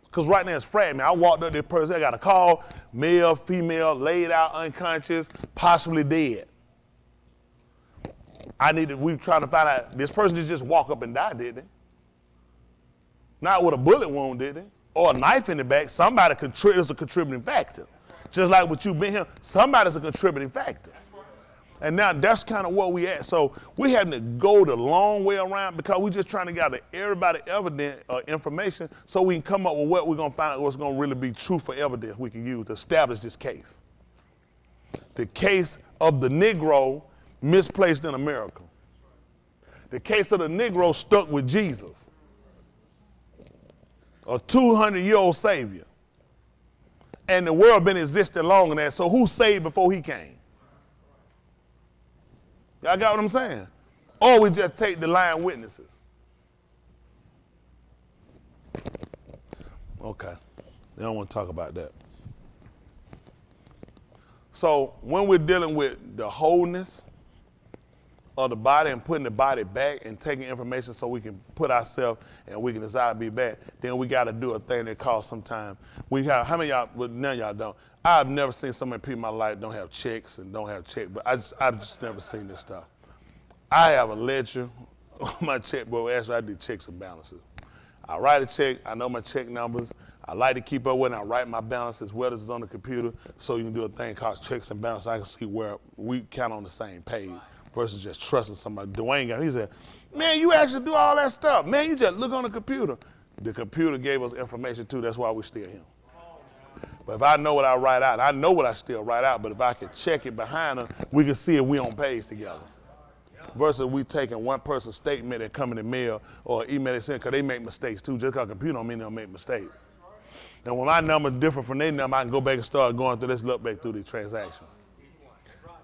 Because right now it's fragmented. I walked up to this person, I got a call, male, female, laid out, unconscious, possibly dead. We trying to find out, this person did just walk up and die, did they? Not with a bullet wound, did they? Or a knife in the back. Somebody is a contributing factor. Just like what you've been here, somebody's a contributing factor. And now that's kind of where we at. So we having to go the long way around because we're just trying to gather everybody evident information so we can come up with what we're going to find out what's going to really be true for evidence we can use to establish this case. The case of the Negro misplaced in America. The case of the Negro stuck with Jesus. A 200-year-old Savior. And the world been existing longer than that, so who saved before he came? Y'all got what I'm saying? Or we just take the lying witnesses. Okay, they don't want to talk about that. So when we're dealing with the wholeness of the body and putting the body back and taking information so we can put ourselves and we can decide to be back, then we got to do a thing that costs some time. How many of y'all, well, none of y'all don't. I've never seen so many people in my life don't have checks and don't have check, but I've just never seen this stuff. I have a ledger on my checkbook. Actually, I do checks and balances. I write a check. I know my check numbers. I like to keep up with it. I write my balances, whether it's on the computer, so you can do a thing called checks and balances. I can see where we count on the same page versus just trusting somebody. Dwayne he said, man, you actually do all that stuff. Man, you just look on the computer. The computer gave us information too. That's why we're still here. But if I know what I write out, I know what I still write out, but if I can check it behind them, we can see if we on page together. Versus we taking one person's statement that come in the mail or email they send, because they make mistakes too. Just because computer don't mean they don't make mistakes. And when my number is different from their number, I can go back and start going through this, look back through the transaction.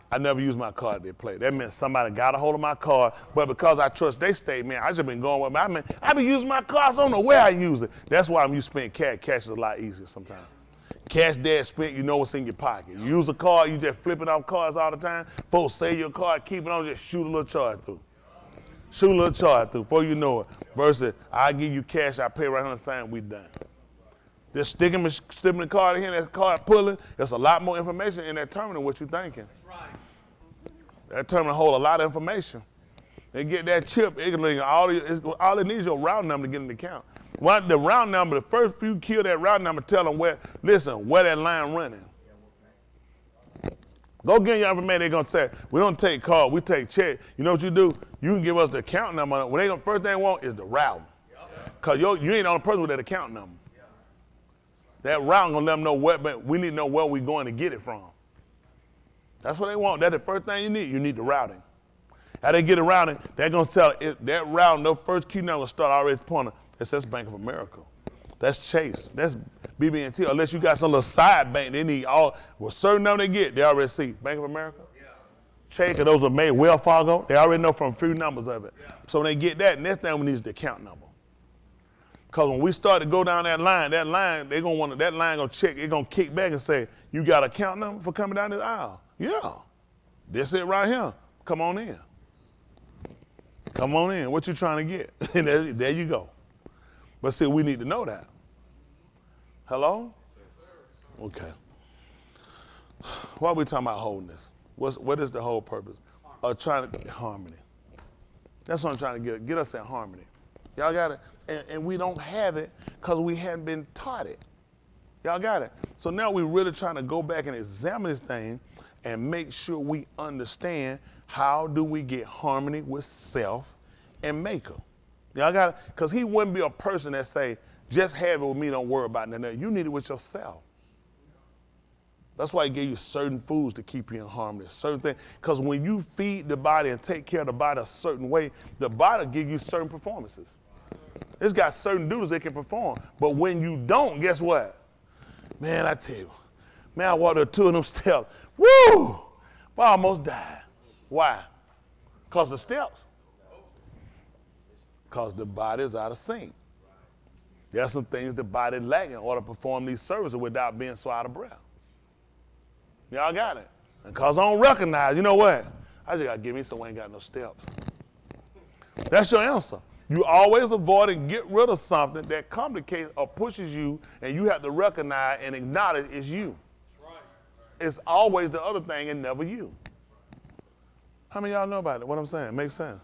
I never used my card they play. That meant somebody got a hold of my card, but because I trust their statement, I just been going with me. I been using my cards, I don't know where I use it. That's why I'm used to spending cash. Cash is a lot easier sometimes. Cash dead spent, you know what's in your pocket. You use a card, you just flipping off cards all the time. Folks say your card, keep it on, just shoot a little charge through. Shoot a little charge through before you know it. Versus, I give you cash, I pay right on the sign, we done. Just sticking the card in here, that card pulling, there's a lot more information in that terminal than what you're thinking. That's right. That terminal hold a lot of information. They get that chip, all it needs is your route number to get in the account. The route number, the first few kill that route number, tell them where that line running. Go get your information, they're going to say, we don't take card, we take check. You know what you do? You can give us the account number. When first thing they want is the route. Because you ain't the only person with that account number. That route going to let them know but we need to know where we're going to get it from. That's what they want. That's the first thing you need. You need the routing. How they get the routing, they're going to tell that routing, their first key number will start already at the point. It says Bank of America. That's Chase. That's BB&T. Unless you got some little side bank, they need certain number they get, they already see Bank of America. Yeah. Chase, those are made Wells Fargo. They already know from a few numbers of it. Yeah. So when they get that, next thing we need is the account number. Because when we start to go down that line, that line gonna check, it's gonna kick back and say, you got an account number for coming down this aisle? Yeah. This it right here. Come on in. Come on in. What you trying to get? And there you go. But see, we need to know that. Hello? Okay. Why are we talking about wholeness? What is the whole purpose? Trying to get harmony. That's what I'm trying to get us in harmony. Y'all got it? And we don't have it because we haven't been taught it. Y'all got it? So now we're really trying to go back and examine this thing and make sure we understand how do we get harmony with self and maker. Y'all got it? Because he wouldn't be a person that say, just have it with me, don't worry about nothing. You need it with yourself. That's why he gave you certain foods to keep you in harmony, certain things. Because when you feed the body and take care of the body a certain way, the body will give you certain performances. It's got certain duties it can perform. But when you don't, guess what? Man, I tell you, I walked up 2 of them steps. Woo! I almost died. Why? Because the steps. Because the body is out of sync. There are some things the body lacks in order to perform these services without being so out of breath. Y'all got it? And because I don't recognize, you know what? I just got to give me some ain't got no steps. That's your answer. You always avoid and get rid of something that complicates or pushes you, and you have to recognize and acknowledge it's you. That's right. It's always the other thing and never you. How many of y'all know about it? What I'm saying? Makes sense.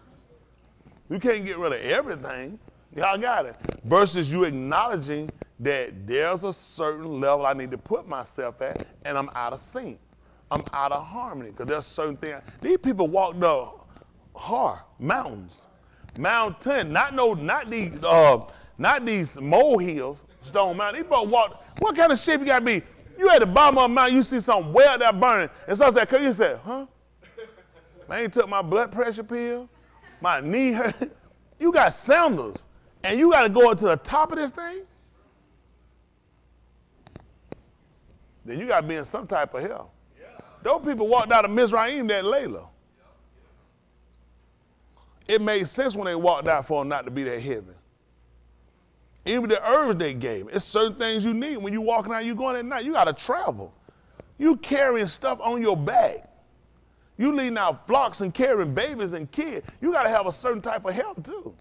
You can't get rid of everything. Y'all got it. Versus you acknowledging that there's a certain level I need to put myself at, and I'm out of sync. I'm out of harmony. Because there's certain things. These people walk the mountains. Mountain, not these molehills, stone mountain. These folks walk. What kind of shape you got to be? You at the bottom of a mountain, you see something way out there burning, and so that you say, huh? I ain't took my blood pressure pill, my knee hurt. You got sandals, and you got to go up to the top of this thing? Then you got to be in some type of hell. Yeah. Those people walked out of Mizraim that Layla. It made sense when they walked out for them not to be that heavy. Even the herbs they gave, it's certain things you need. When you walking out, you going at night, you got to travel. You carrying stuff on your back. You leading out flocks and carrying babies and kids. You got to have a certain type of help too.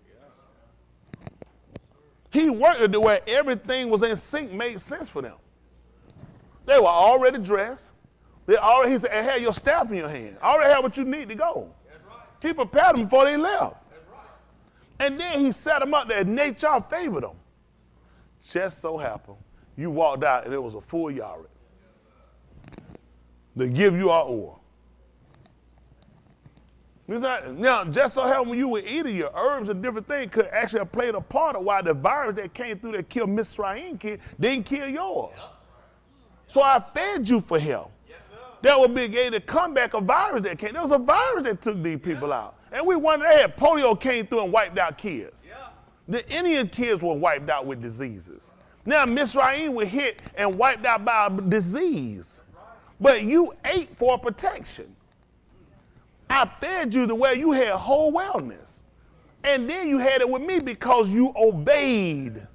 He worked it to where everything was in sync, made sense for them. They were already dressed. He said, had your staff in your hand. Already had what you need to go. He prepared them before they left. And then he set them up that nature favored them. Just so happened, you walked out and it was a full yard. They give you our oil. Now, just so happened when you were eating your herbs and different things could actually have played a part of why the virus that came through that killed Miss Rain kid didn't kill yours. Yep. So I fed you for help. Yes, that would be able to come back a virus that came. There was a virus that took these people out. And we wondered, they had polio came through and wiped out kids. Yeah. The Indian kids were wiped out with diseases. Now Miss Rain was hit and wiped out by a disease. But you ate for protection. I fed you the way you had whole wellness. And then you had it with me because you obeyed.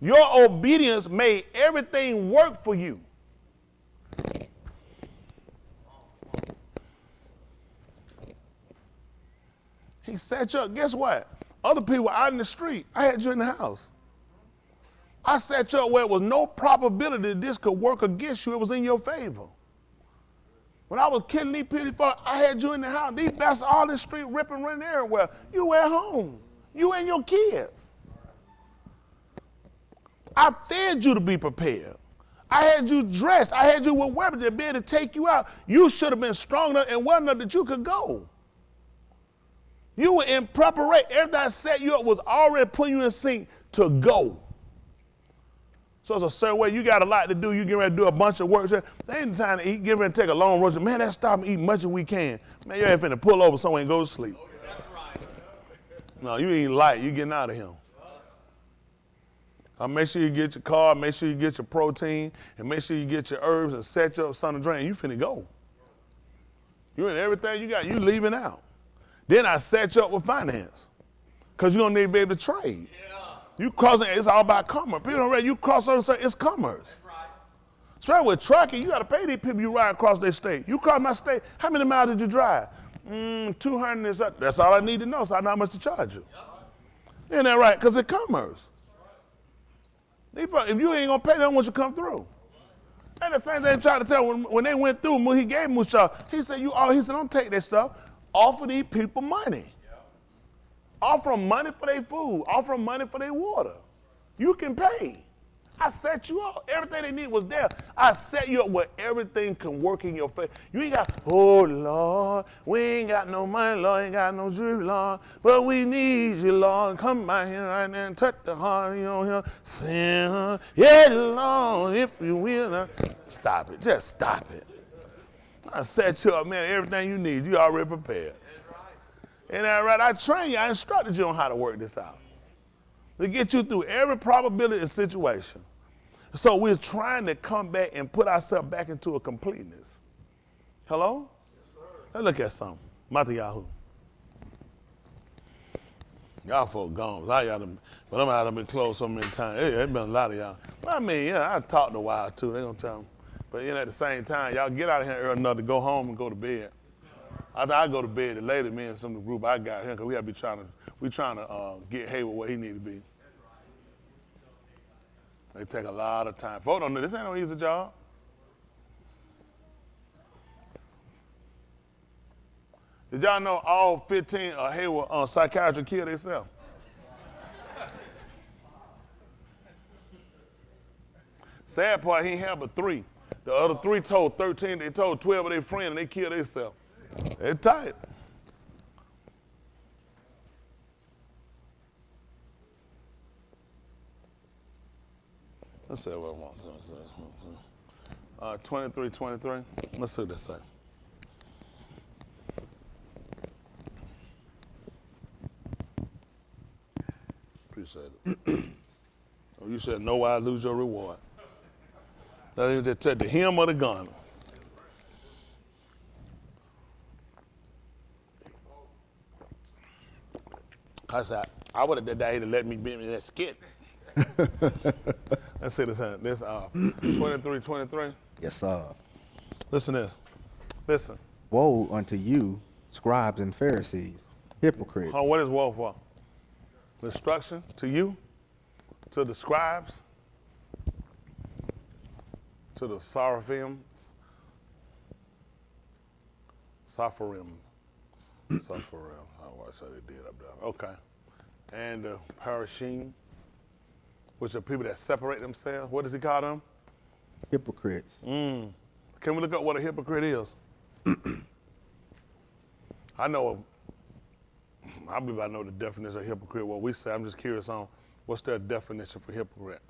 Your obedience made everything work for you. He set you up. Guess what? Other people were out in the street. I had you in the house. I set you up where there was no probability that this could work against you. It was in your favor. When I was killing these people, I had you in the house. These bastards all in the street ripping, running everywhere. You were at home. You and your kids. I fed you to be prepared. I had you dressed. I had you with weapons to be able to take you out. You should have been strong enough and well enough that you could go. You were in preparation. Everything I set you up was already putting you in sync to go. So it's a certain way. You got a lot to do. You get ready to do a bunch of work. There ain't time to eat. Get ready to take a long road. Man, let's stop and eat much as we can. Man, you ain't finna pull over somewhere and go to sleep. That's right. No, you eat light. You getting out of here. Make sure you get your carb. Make sure you get your protein. And make sure you get your herbs and set you up something to drink. You finna go. You and everything you got, you leaving out. Then I set you up with finance. Because you're going to need to be able to trade. Yeah. You crossing, it's all about commerce. People don't realize you cross over, it's commerce. That's right. Especially with trucking, you got to pay these people you ride across their state. You cross my state, how many miles did you drive? 200 is up. That's all I need to know, so I know how much to charge you. Yep. Isn't that right? Because it's commerce. If you ain't going to pay, they don't want you to come through. And the same thing they tried to tell when they went through, when he gave Musha, he said, don't take that stuff. Offer these people money. Offer them money for their food. Offer them money for their water. You can pay. I set you up. Everything they need was there. I set you up where everything can work in your favor. You ain't got, oh, Lord, we ain't got no money, Lord, ain't got no jewelry, Lord, but we need you, Lord. Come by here right now and touch the heart of your here. Sing, yeah, Lord, if you will. Stop it. Just stop it. I set you up, man. Everything you need, you already prepared. Ain't that right? I trained you. I instructed you on how to work this out. To get you through every probability and situation. So we're trying to come back and put ourselves back into a completeness. Hello? Yes, sir. Let's look at something. Mata Yahuah. Y'all folk gone. A lot of y'all done, but I'm out of been closed so many times. There's been a lot of y'all. Well, I mean, yeah, I talked a while too. They gonna tell me. But at the same time, y'all get out of here early enough to go home and go to bed. After I go to bed, the lady, me and some of the group I got here, because we got to be trying to get Hayward where he need to be. They take a lot of time. Folks don't know, this ain't no easy job. Did y'all know all 15 Hayward psychiatrists killed themselves? Sad part, he ain't had but 3. The other 3 told 13, they told 12 of their friends, and they killed themselves. They're tight. Let's see what I want. 23. Let's see what they say. Appreciate it. Oh, you said, no, why lose your reward. That is the hem of the garment. I said, I would have did that. He'd have let me be in that skit. Let's see this. This 23. Yes, sir. Listen to this. Listen. Woe unto you, scribes and Pharisees, hypocrites. Oh, what is woe for? Destruction to you, to the scribes, to the Saraphims, Sapharim, how they did up there. Okay. And the Parashim, which are people that separate themselves. What does he call them? Hypocrites. Can we look up what a hypocrite is? I believe I know the definition of hypocrite, what we say. I'm just curious on what's their definition for hypocrite.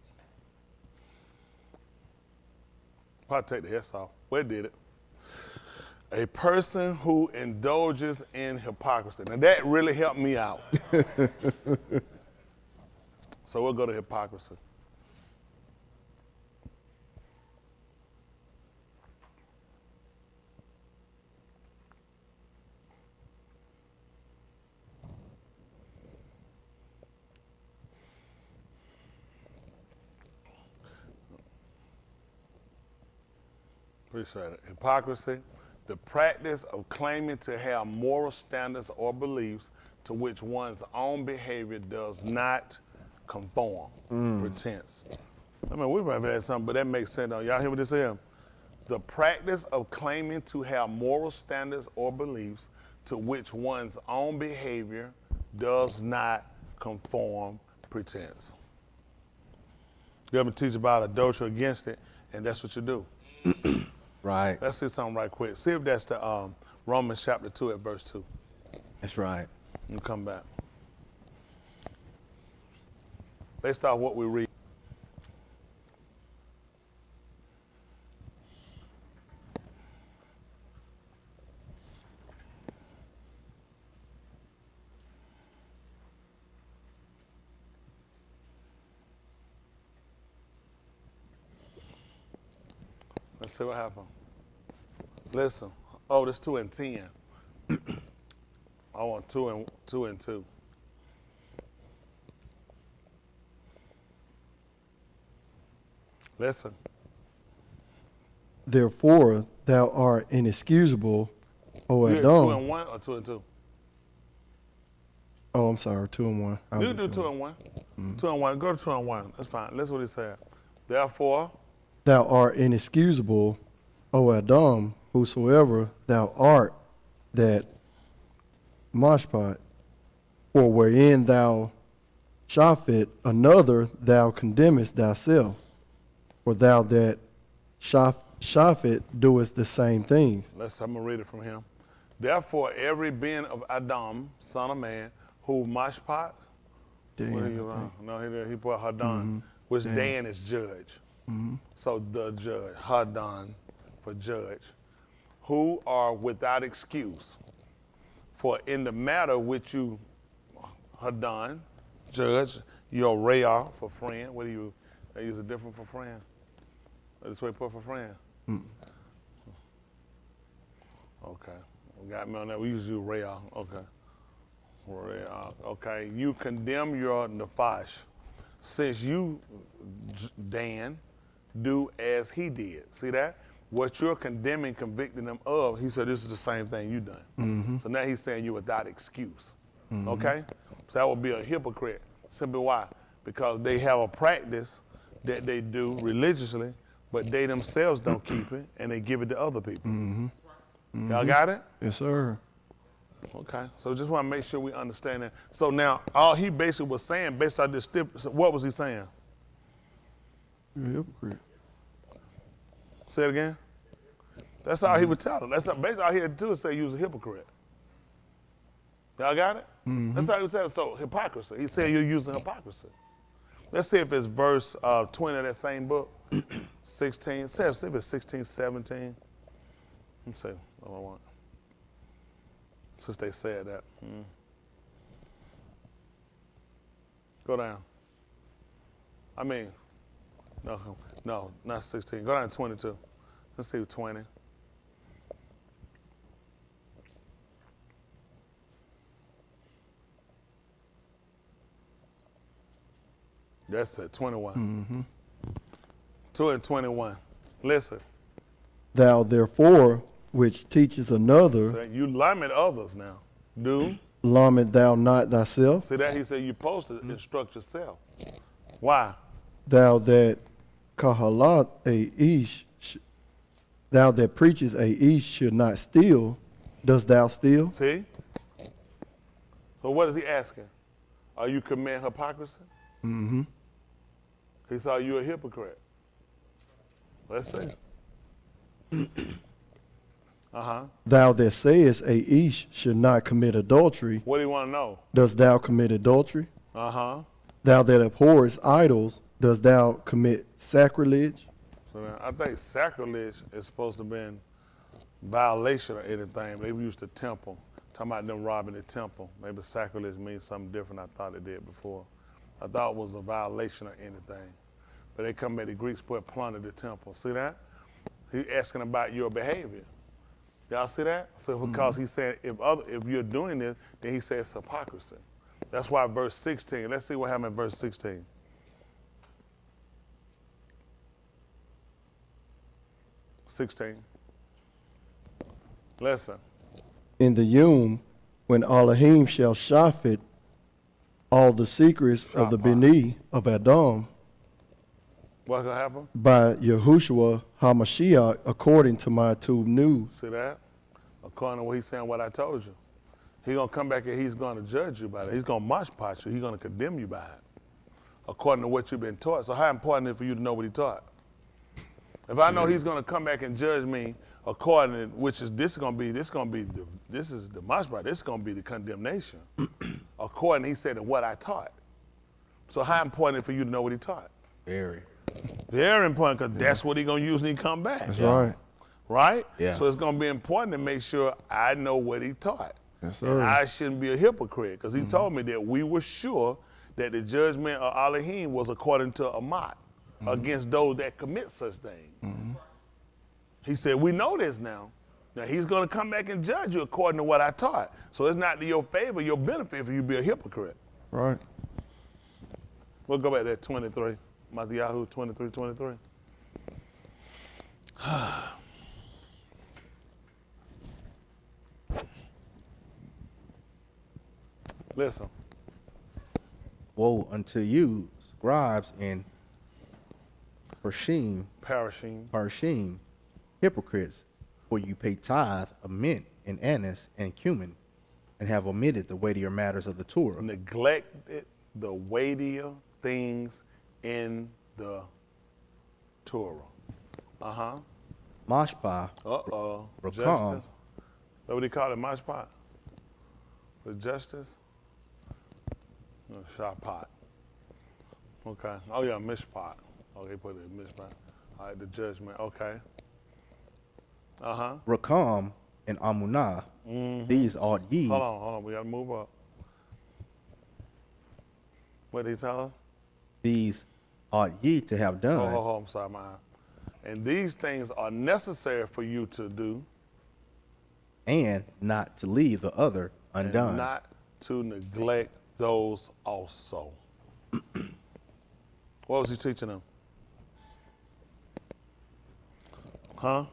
Probably take the S off. Where did it? A person who indulges in hypocrisy. Now that really helped me out. So we'll go to hypocrisy. Appreciate it. Hypocrisy, the practice of claiming to have moral standards or beliefs to which one's own behavior does not conform. Pretense. I mean, we might have had something, but that makes sense. Y'all hear what this is? The practice of claiming to have moral standards or beliefs to which one's own behavior does not conform. Pretense. You ever teach about adultery against it, and that's what you do. Right. Let's see something right quick. See if that's the Romans chapter 2 at verse 2. That's right. And come back. Based off what we read. Let's see what happened. Listen. Oh, this 2 and 10. I want 2 and 2. Listen. Therefore, thou art inexcusable, O You had Edom. 2 and 1 or 2 and 2? Oh, I'm sorry, 2 and 1. You do 2 and 1. 2 and 1. Go to 2 and 1. That's fine. Listen what he said. Therefore, Thou art inexcusable, O Edom, whosoever thou art, that mashpat, for wherein thou shafet another, thou condemnest thyself. For thou that shafet doest the same things. I'm going to read it from him. Therefore, every being of Adam, son of man, who mashpat, what are you wrong? No, he put Hadon, which Dan is judge. So the judge, Hadon for judge, who are without excuse. For in the matter which you, Hadon, judge, your Rayah for friend. What do you, they use it different for friend? This way put for friend. Okay, got me on that. We usually do Rayah. Okay. Rayah. Okay, you condemn your Nephash, since you, Dan, do as he did. See that? What you're condemning, convicting them of, he said this is the same thing you done. So now he's saying you without excuse. Okay? So that would be a hypocrite. Simply why? Because they have a practice that they do religiously, but they themselves don't keep it, and they give it to other people. Y'all got it? Yes, sir. Okay, so just want to make sure we understand that. So now, all he basically was saying, based on this, what was he saying? You're a hypocrite. Say it again. That's all he would tell them. That's basically all he had to do is say you was a hypocrite. Y'all got it? That's all he would tell them. So hypocrisy. He's saying you're using hypocrisy. Let's see if it's verse 20 of that same book. 16. See if it's 16, 17. Let me see what I want. Since they said that. Go down. I mean, no, not 16. Go down to 22. Let's see 20. That's it, 21. 2 and 21. Listen. Thou therefore, which teaches another, So you limit others now. Do. lament thou not thyself? See that? He said you're supposed to instruct yourself. Why? Thou that kahalat a ish, thou that preaches a ish should not steal, does thou steal? See? So what is he asking? Are you committing hypocrisy? Mm-hmm. He saw you a hypocrite. Let's see. Thou that sayest a ish should not commit adultery, What do you want to know? does thou commit adultery? Uh-huh. Thou that abhorrest idols, does thou commit sacrilege? So now, I think sacrilege is supposed to be violation or anything. They used the temple. Talking about them robbing the temple. Maybe sacrilege means something different I thought it did before. I thought it was a violation or anything. But they come back, the Greeks put plunder the temple. See that? He's asking about your behavior. Y'all see that? So because he said if you're doing this, then he says hypocrisy. That's why verse 16, let's see what happened in verse 16. Listen. In the Yom, when Elohim shall shafet all the secrets of the Beni of Adam What's going to happen? by Yahushua HaMashiach according to my tube news. See that? According to what he's saying, what I told you. He's going to come back and he's going to judge you by that. He's going to moshpot you. He's going to condemn you by it. According to what you've been taught. So how important is it for you to know what he taught? If I know he's going to come back and judge me according to, which is this is the moshpot, this is going to be the condemnation. According, he said, to what I taught. So how important is it for you to know what he taught? Very. Very important, because that's what he's going to use when he come back. That's right. Right? Yeah. So it's going to be important to make sure I know what he taught. Yes, sir. And I shouldn't be a hypocrite, because he told me that we were sure that the judgment of Elohim was according to Amat, against those that commit such things. He said, we know this now. Now he's going to come back and judge you according to what I taught. So it's not to your favor, your benefit for you to be a hypocrite. Right. We'll go back to that 23. Yahuah 23:23. Listen. Woe unto you, scribes and Parashim, hypocrites, for you pay tithe of mint and anise and cumin, and have omitted the weightier matters of the Torah. Neglected the weightier things in the Torah. Mashpah, Justice. Rakam, That what he called it, mashpah? For justice? No, shapot. Okay. Oh yeah, mishpat. Oh, they put it in mishpat. All right, the judgment. Okay. Rakam, and Amunah, these ought ye. Hold on. We gotta move up. What did he tell us? These ought ye to have done. I'm sorry, my eye. And these things are necessary for you to do. And not to leave the other undone. And not to neglect those also. What was he teaching them? Huh?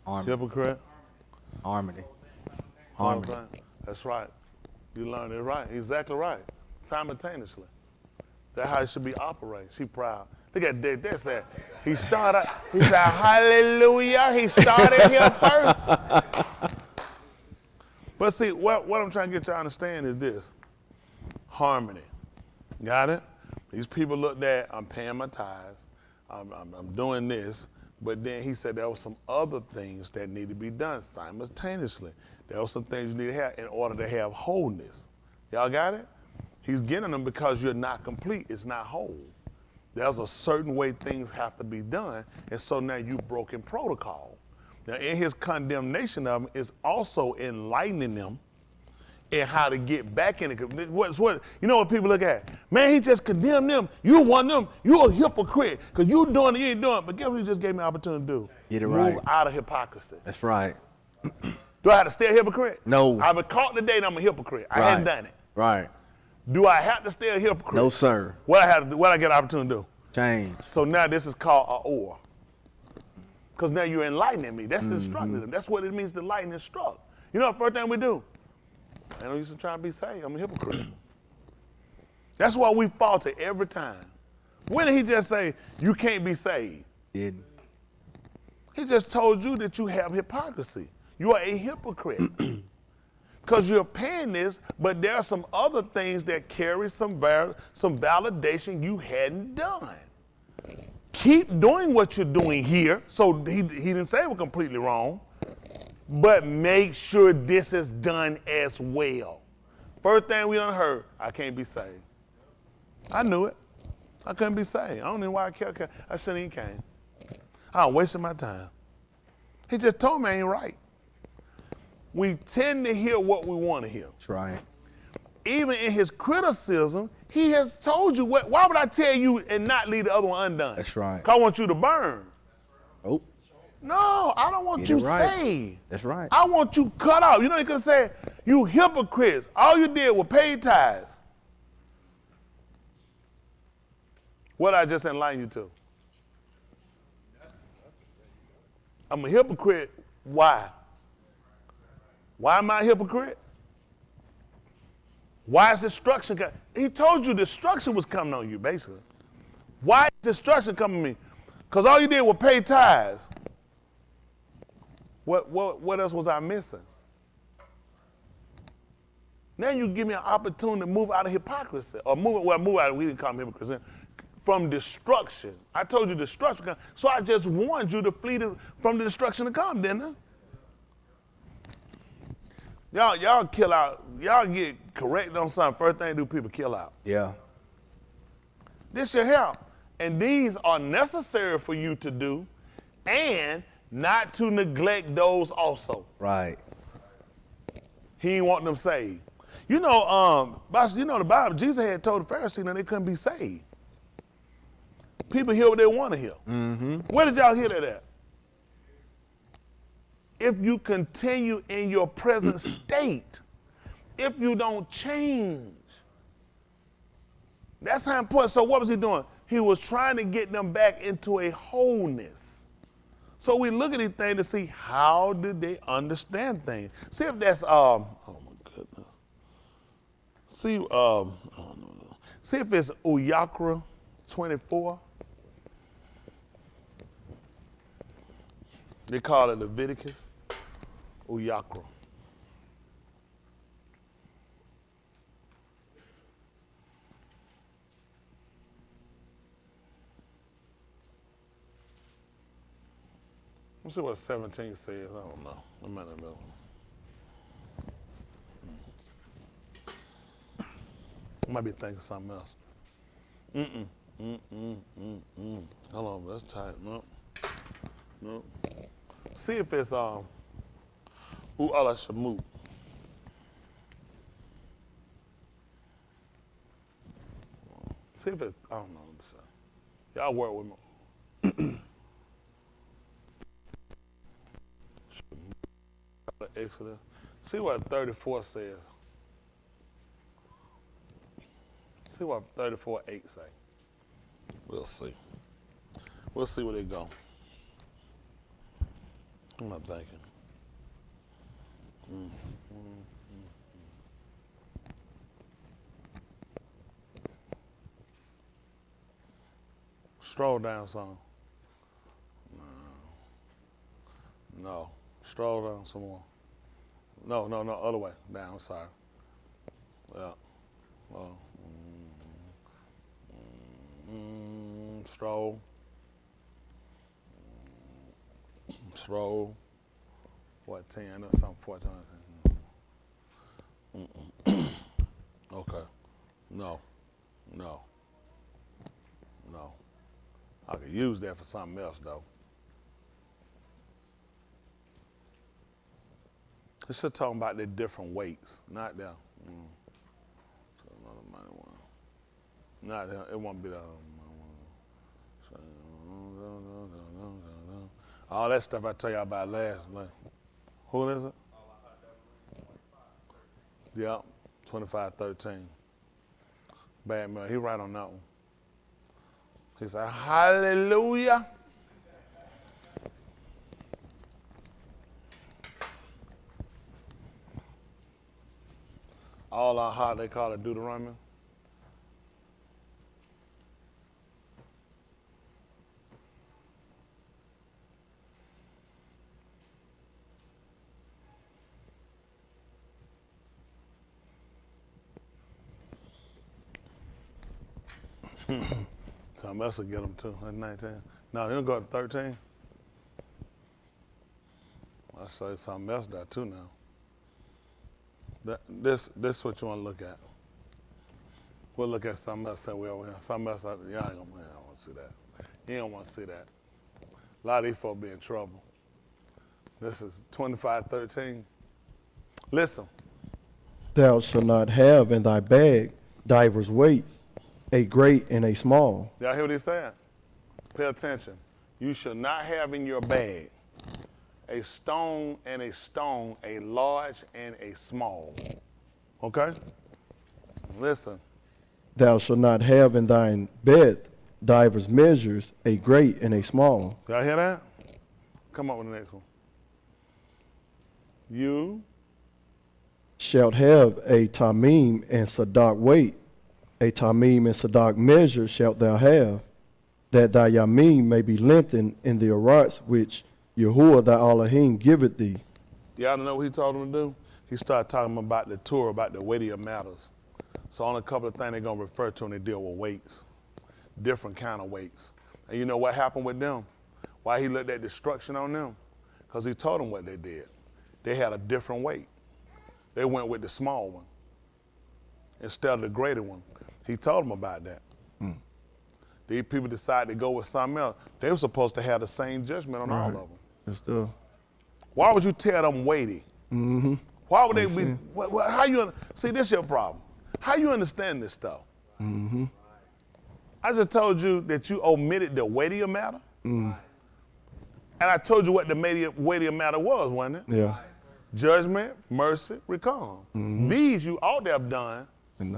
Harmony. Hypocrite? Harmony. That's right. You learned it right. Exactly right. Simultaneously. That's how it should be operating. She proud. Look at that. That's that. He said, hallelujah. He started here first. But see, what I'm trying to get you to understand is this. Harmony. Got it? These people looked at, I'm paying my tithes. I'm doing this. But then he said there were some other things that need to be done simultaneously. There were some things you need to have in order to have wholeness. Y'all got it? He's getting them because you're not complete. It's not whole. There's a certain way things have to be done, and so now you've broken protocol. Now, in his condemnation of them is also enlightening them in how to get back in it. You know what people look at? Man, he just condemned them. You want them. You're a hypocrite because you doing it, you ain't doing it. But guess what he just gave me an opportunity to do? Get it Move right. out of hypocrisy. That's right. Do I have to stay a hypocrite? No. I've been caught today and I'm a hypocrite. I hadn't done it. Right. Do I have to stay a hypocrite? No, sir. What I have to do? What I get an opportunity to do? Change. So now this is called a or. Because now you're enlightening me. That's instructing them. That's what it means to enlighten and instruct. You know the first thing we do? I don't used to try to be saved. I'm a hypocrite. That's why we falter every time. When did he just say, you can't be saved? Didn't. He just told you that you have hypocrisy. You are a hypocrite. Because you're paying this, but there are some other things that carry some validation you hadn't done. Keep doing what you're doing here. So he didn't say it was completely wrong, but make sure this is done as well. First thing we done heard, I can't be saved. I knew it. I couldn't be saved. I don't know why I care. I shouldn't even came. I'm wasting my time. He just told me I ain't right. We tend to hear what we want to hear. That's right. Even in his criticism, he has told you, why would I tell you and not leave the other one undone? That's right. Because I want you to burn. Oh, No, I don't want Get you it right. saved. that's right. I want you cut off. You know, he could say, you hypocrites. All you did was pay tithes. What I just enlightened you to? I'm a hypocrite. Why? Why am I a hypocrite? Why is destruction coming? He told you destruction was coming on you, basically. Why is destruction coming on me? Because all you did was pay tithes. What else was I missing? Now you give me an opportunity to move out of hypocrisy. Or move out, we didn't call them hypocrites. From destruction. I told you destruction come. So I just warned you to flee from the destruction to come, didn't I? Y'all kill out. Y'all get corrected on something. First thing do people kill out. Yeah. This should help. And these are necessary for you to do and not to neglect those also. Right. He ain't want them saved. You know, the Bible, Jesus had told the Pharisees that they couldn't be saved. People hear what they want to hear. Mm-hmm. Where did y'all hear that at? If you continue in your present state, if you don't change. That's how important. So what was he doing? He was trying to get them back into a wholeness. So we look at these things to see how did they understand things. See if that's oh my goodness. See see if it's Yahuah 24. They call it Leviticus. Yahuah. Let's see what 17 says. I don't know. I might not know. I might be thinking something else. Hold on, that's tight. No. See if it's U'ala Shamut. See if it's, I don't know. Y'all work with me. Exodus. See what 34 says. See what 34:8 say. We'll see. We'll see where they go. I'm not thinking. Stroll down some. No. Stroll down some more. No, other way. Down, sorry. Yeah. Well, stroll. Stroll. What, 10 or something, 14? Okay. No. I could use that for something else, though. It's just talking about the different weights, not there. So another minor one. Not there. It won't be there. All that stuff I tell y'all about last. Who is it? Yeah, 25:13. Bad man. He right on that one. He said, hallelujah. All our heart, they call it Deuteronomy. Something else will get them too. That's 19. No, he'll go to 13. I'll show you something else there too now. This is what you want to look at. We'll look at something else. Say, well, something else. I don't want to see that. You don't want to see that. A lot of these folks be in trouble. This is 25:13. Listen. Thou shalt not have in thy bag divers weights, a great and a small. Y'all hear what he's saying? Pay attention. You shall not have in your bag a stone, a large and a small. Okay? Listen. Thou shalt not have in thine bed divers measures, a great and a small. Y'all hear that? Come up with the next one. You shalt have a tamim and sadak weight, a tamim and sadak measure shalt thou have, that thy yamim may be lengthened in the arats which Yahuah thy Elohim giveth thee. Y'all know what he told him to do? He started talking about the Torah, about the weightier matters. So only a couple of things they're going to refer to when they deal with weights, different kind of weights. And you know what happened with them? Why he let that destruction on them? Because he told them what they did. They had a different weight. They went with the small one instead of the greater one. He told them about that. These people decided to go with something else. They were supposed to have the same judgment on all of them. That's the. Why would you tell them weighty? Mm-hmm. Why would they be? How you see? This your problem. How you understand this stuff? Mm-hmm. I just told you that you omitted the weightier matter, and I told you what the weightier matter was, wasn't it? Yeah. Judgment, mercy, recall. These you ought to have done. And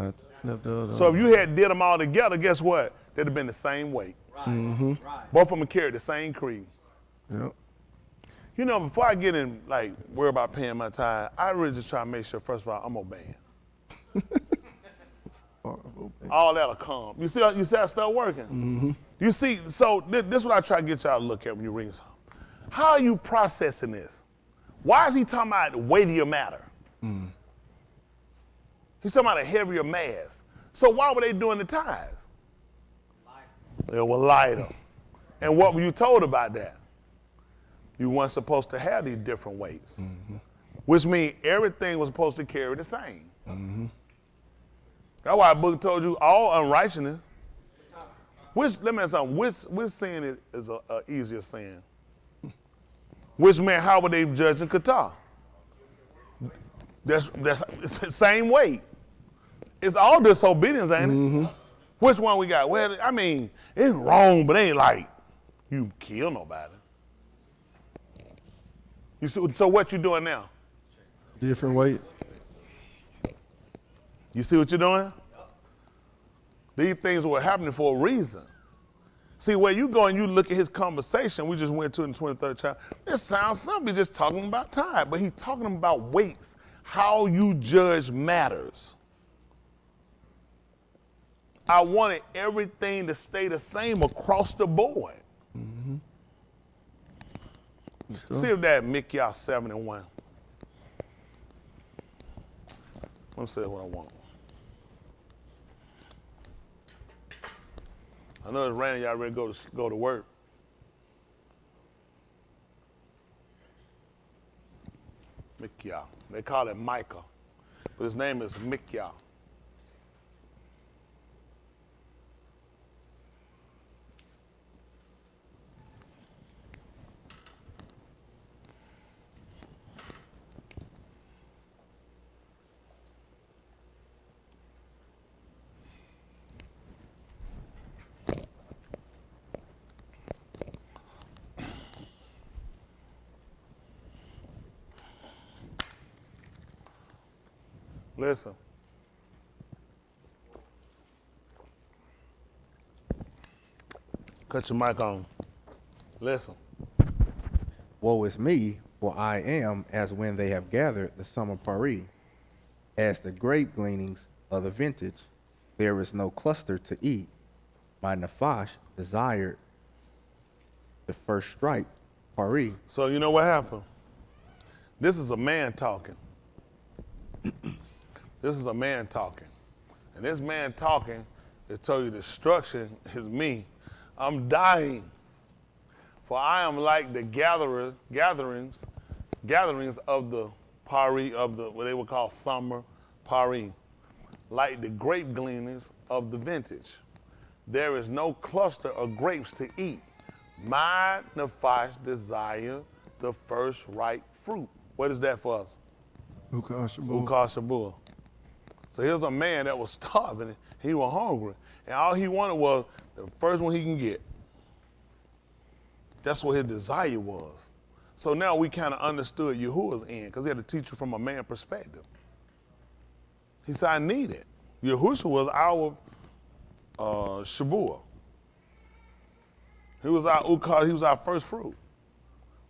not the other. So if you had did them all together, guess what? They'd have been the same weight. Mm-hmm. Both of them carried the same creed. Yep. You know, before I get in, worry about paying my tithe, I really just try to make sure, first of all, I'm obeying. All that'll come. You see how I start working? Mm-hmm. You see, so this is what I try to get y'all to look at when you read something. How are you processing this? Why is he talking about the weightier matter? He's talking about a heavier mass. So why were they doing the tithes? They were lighter. And what were you told about that? You weren't supposed to have these different weights, which means everything was supposed to carry the same. That's why the book told you all unrighteousness. Let me ask you something. Which sin is an easier sin? Which meant how were they judging Qatar? That's it's the same weight. It's all disobedience, ain't it? Which one we got? Well, I mean, it's wrong, but it ain't like you kill nobody. You see, so what you doing now? Different weight. You see what you're doing? These things were happening for a reason. See, where you go and you look at his conversation, we just went to in the 23rd chapter, it sounds simple, he's just talking about time, but he's talking about weights. How you judge matters. I wanted everything to stay the same across the board. See if that Mikyah 7:1. Let me say what I want. I know it's raining, y'all ready to go to work. Mikyah. They call it Micah, but his name is Mikyah. Listen. Cut your mic on. Listen. Woe is me, for I am as when they have gathered the summer Paris, As the grape gleanings of the vintage, there is no cluster to eat. My Nephash desired the first stripe, pari. So you know what happened? This is a man talking. This is a man talking. And this man talking to tell you destruction is me. I'm dying. For I am like the gatherings of the pari, of the what they would call summer pari, like the grape gleanings of the vintage. There is no cluster of grapes to eat. My Nephash desire the first ripe fruit. What is that for us? Ukashabur. So here's a man that was starving. He was hungry. And all he wanted was the first one he can get. That's what his desire was. So now we kind of understood Yahuah's end because he had to teach you from a man perspective. He said, I need it. Yahushua was our Shabur. He was our Ukah, he was our first fruit.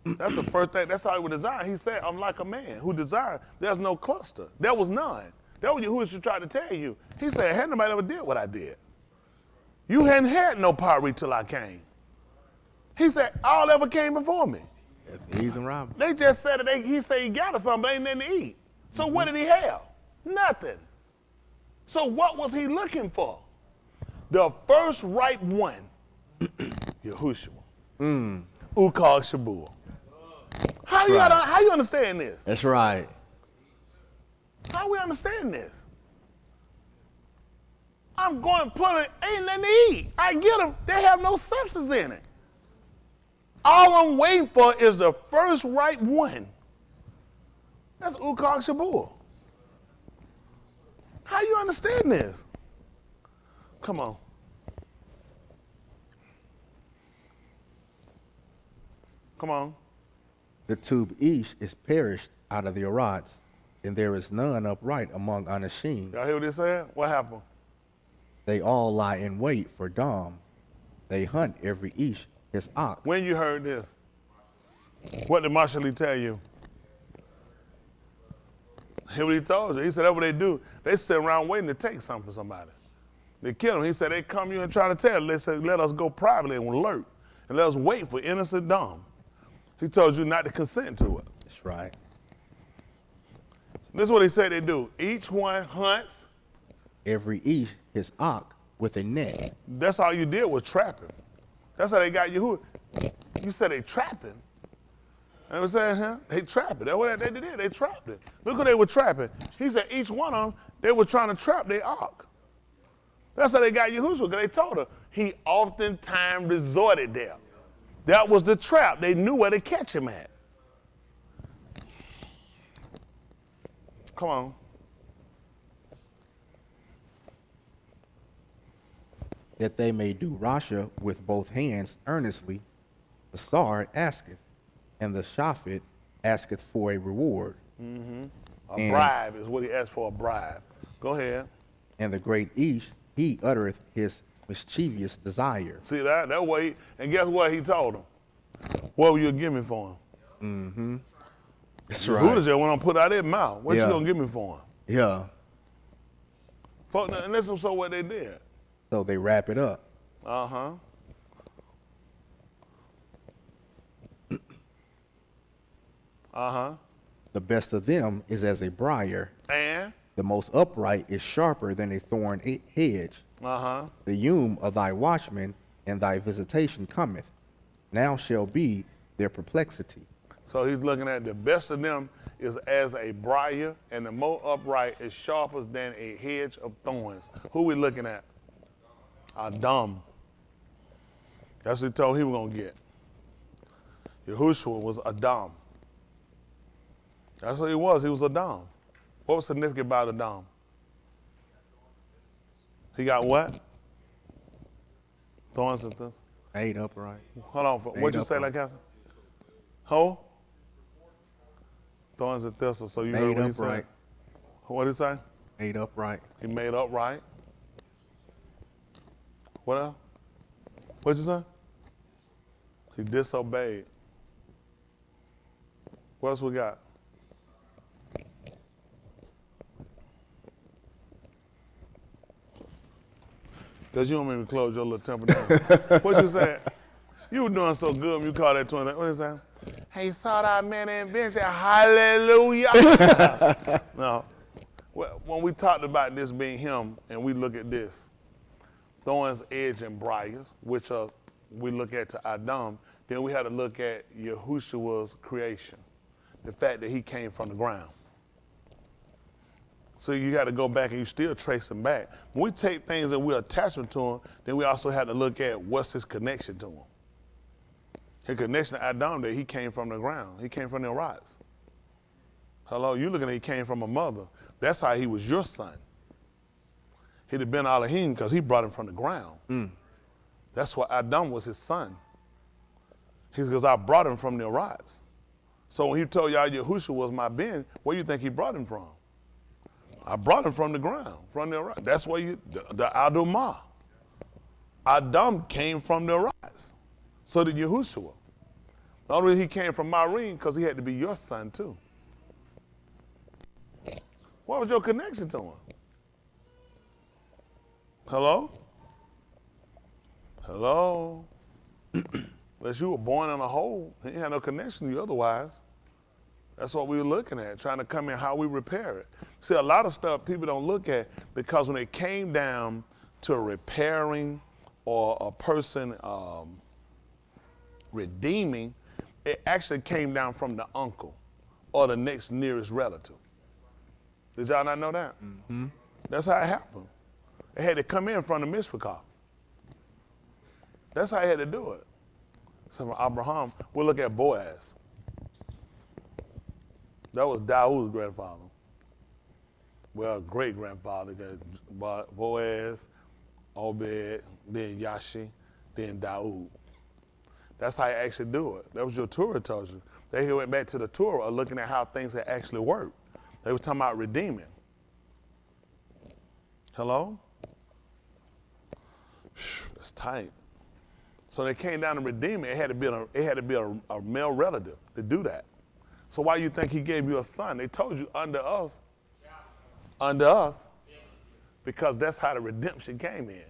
That's the first thing, that's how he was designed. He said, I'm like a man who desired, there's no cluster. There was none. That was Yahushua tried to tell you. He said, had nobody ever did what I did. You hadn't had no pari till I came. He said, all ever came before me. Thieves and robbers. They just said it, he said he got us something, but ain't nothing to eat. So what did he have? Nothing. So what was he looking for? The first right one, Yahushua. Ukal Shabur. How you understand this? That's right. How we understand this? I'm going to put it, ain't nothing to eat. I get them, they have no substance in it. All I'm waiting for is the first right one. That's Ukal Shabur. How you understand this? Come on. Come on. The tube Ish is perished out of the Arats, and there is none upright among Anashim. Y'all hear what they said? What happened? They all lie in wait for Dom. They hunt every Ish his ox. When you heard this, what did Marshall tell you? Hear what he told you. He said that's what they do. They sit around waiting to take something from somebody. They kill them. He said they come you and try to tell. They said let us go privately and alert and let us wait for innocent Dom. He told you not to consent to it. That's right. This is what he said they do. Each one hunts. Every Ish his ox with a net. That's all you did was trapping. That's how they got you. You said they trapping. You know what I'm saying, huh? They trapping. That's what they did. They trapped it. Look what they were trapping. He said each one of them, they were trying to trap their ark. That's how they got Yahushua, because they told her he oftentimes resorted there. That was the trap. They knew where to catch him at. Come on. That they may do Rasha with both hands earnestly, the Sar asketh, and the Shaphat asketh for a reward. A bribe is what he asked for, a bribe. Go ahead. And the great Ish, he uttereth his mischievous desire. See that? That way, and guess what he told him? What will you give me for him? That's Who right. does that want to put out their mouth? What you Yeah. gonna give me for him? Yeah. And listen to what they did. So they wrap it up. Uh-huh. Uh-huh. The best of them is as a briar. And? The most upright is sharper than a thorn hedge. Uh-huh. The yume of thy watchman and thy visitation cometh. Now shall be their perplexity. So he's looking at the best of them is as a briar, and the more upright is sharper than a hedge of thorns. Who we looking at? Adam. That's what he told he was going to get. Yahushua was Adam. That's what he was. He was Adam. What was significant about Adam? He got what? Thorns and things. Made upright. Hold on. What'd you say, like Captain? Ho? Thorns and thistles. So you heard Made what he said? upright. What did he say? Made upright. He made upright. What else? What'd you say? He disobeyed. What else we got? Because you don't make me close your little temper down. What you saying? You were doing so good when you called that 20. What you saying? Hey, saw that man in bench. Hallelujah. No. Well, when we talked about this being him, and we look at this, thorns, edge, and briars, which are we look at to Adam, then we had to look at Yahushua's creation, the fact that he came from the ground. So you got to go back and you still trace him back. When we take things and we attach them to him, then we also have to look at what's his connection to him. His connection to Adam, that he came from the ground. He came from the rocks. Hello, you looking at he came from a mother. That's how he was your son. He'd have been Elohim because he brought him from the ground. That's why Adam was his son. He's because I brought him from the rocks. So when he told y'all Yahushua was my Ben, where do you think he brought him from? I brought him from the ground, from the rocks. That's where the Adumah. Adam came from the rocks. So did Yahushua. The only reason he came from Marim because he had to be your son too. What was your connection to him? Hello? Hello? Unless you were born in a hole, he had no connection to you otherwise. That's what we were looking at, trying to come in how we repair it. See, a lot of stuff people don't look at because when it came down to repairing or a person redeeming, it actually came down from the uncle or the next nearest relative. Did y'all not know that? Mm-hmm. That's how it happened. It had to come in from the Mishpachah. That's how he had to do it. So from Abraham, we'll look at Boaz. That was Dawood's grandfather. Well, great-grandfather, Boaz, Obed, then Yashi, then Dawood. That's how you actually do it. That was your Torah told you. They went back to the Torah looking at how things had actually worked. They were talking about redeeming. Hello? It's tight. So they came down to redeem it. It had to be a male relative to do that. So why you think he gave you a son? They told you under us, because that's how the redemption came in.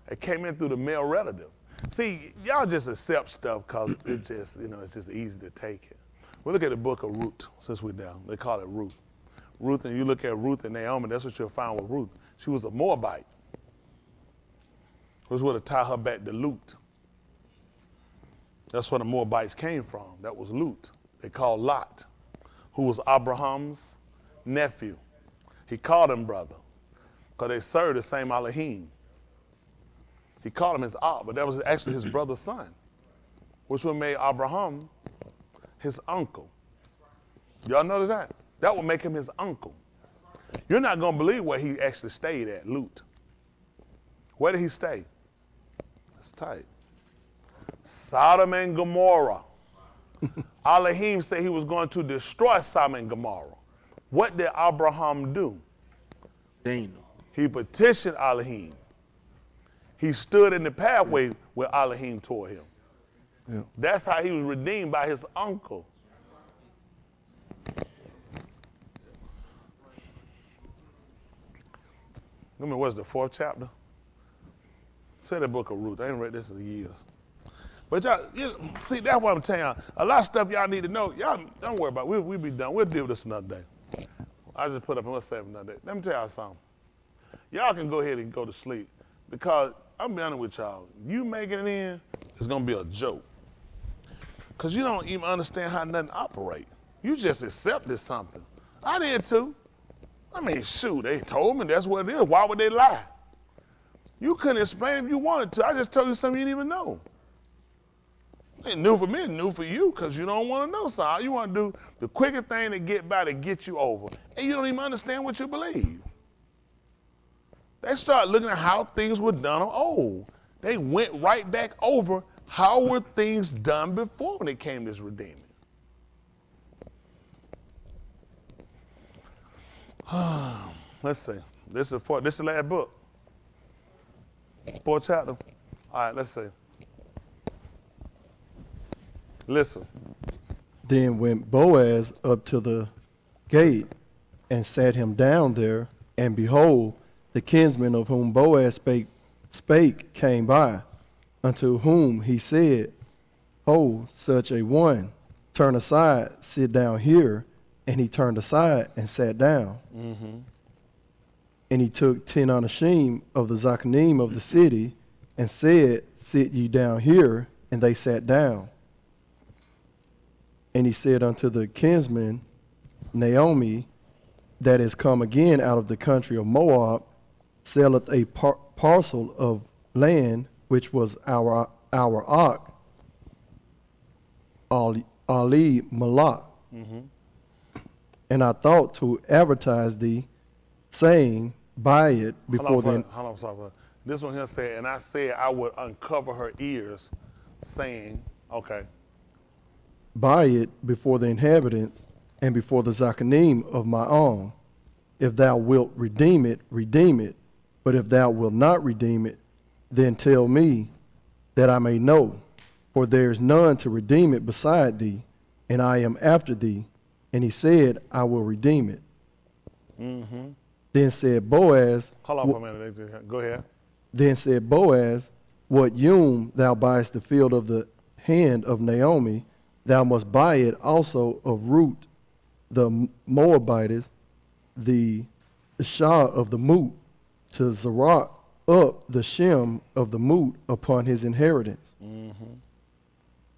It came in through the male relative. See, y'all just accept stuff because it's just easy to take it. We look at the book of Ruth, since we're down. They call it Ruth. Ruth, and you look at Ruth and Naomi, that's what you'll find with Ruth. She was a Moabite. It was where to tie her back to Lut. That's where the Moabites came from. That was Lut. They called Lot, who was Abraham's nephew. He called him brother because they served the same Elohim. He called him his Ab, but that was actually his brother's son, which would make Abraham his uncle. Y'all notice that? That would make him his uncle. You're not going to believe where he actually stayed at, Lut. Where did he stay? That's tight. Sodom and Gomorrah. Elohim said he was going to destroy Sodom and Gomorrah. What did Abraham do? He petitioned Elohim. He stood in the pathway where Elohim tore him. Yeah. That's how he was redeemed by his uncle. What's the 4th chapter? Say the book of Ruth. I ain't read this in years. But y'all, see, that's what I'm telling y'all. A lot of stuff y'all need to know. Y'all don't worry about it. We'll be done. We'll deal with this another day. I just put up and we'll save another day. Let me tell y'all something. Y'all can go ahead and go to sleep because I'm be honest with y'all. You making it in is gonna be a joke. Cause you don't even understand how nothing operates. You just accepted something. I did too. I mean, shoot, they told me that's what it is. Why would they lie? You couldn't explain if you wanted to. I just told you something you didn't even know. It ain't new for me, it's new for you because you don't want to know something. All you want to do the quickest thing to get by to get you over. And you don't even understand what you believe. They start looking at how things were done of old. They went right back over how were things done before when it came to this redeeming. Let's see. This is the last book. 4th chapter. All right, let's see. Listen. Then went Boaz up to the gate and sat him down there, and behold, the kinsman of whom Boaz spake spake came by, unto whom he said, Ho, such a one, turn aside, sit down here. And he turned aside and sat down. And he took 10 anashim of the zakanim of the city and said, Sit ye down here. And they sat down. And he said unto the kinsman, Naomi, that is come again out of the country of Moab, selleth a parcel of land, which was our Ak, Ali Malak. And I thought to advertise thee, saying, Buy it before then. Hold on, sorry. This one here said, and I said I would uncover her ears, saying, okay. Buy it before the inhabitants and before the zakanim of my own. If thou wilt redeem it, redeem it. But if thou wilt not redeem it, then tell me, that I may know. For there is none to redeem it beside thee, and I am after thee. And he said, I will redeem it. Then said Boaz. Hold on for a minute. Go ahead. Then said Boaz, What Yum thou buyest the field of the hand of Naomi, thou must buy it also of Ruth, the Moabitess, the Ashah of the Moot, to Zerah up the Shem of the Moot upon his inheritance.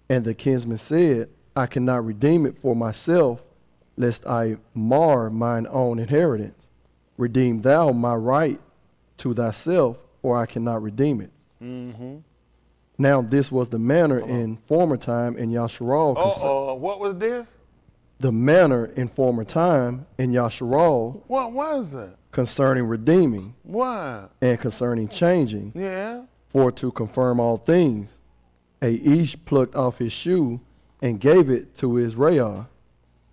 And the kinsman said, I cannot redeem it for myself, lest I mar mine own inheritance. Redeem thou my right to thyself, for I cannot redeem it. Now this was the manner in former time in Yasharal. What was this? The manner in former time in Yasharal. What was it? Concerning redeeming. Why? And concerning changing. Yeah. For to confirm all things. A Ish plucked off his shoe and gave it to his Rayah.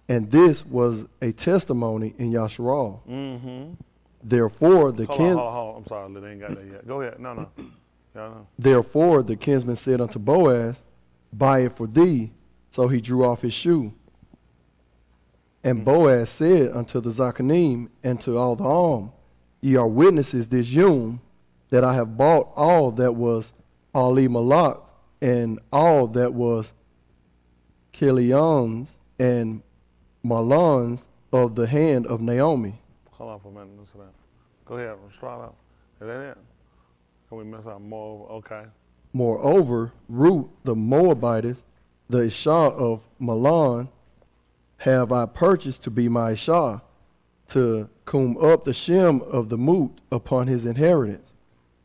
And this was a testimony in Yasharal. Therefore the Hold on. I'm sorry, they ain't got that yet. Go ahead. No. Therefore the kinsman said unto Boaz, Buy it for thee. So he drew off his shoe. And Boaz said unto the Zakanim and to all the Am, Ye are witnesses this Yom, that I have bought all that was Ali Malak, and all that was Kilions and Malons of the hand of Naomi. Hold on for a minute. Listen to that. Go ahead. Start out. Is that it? Can we mess up more? Okay. Moreover, Ruth the Moabitess, the Ashah of Malon, have I purchased to be my Ashah, to cum up the Shem of the Moot upon his inheritance,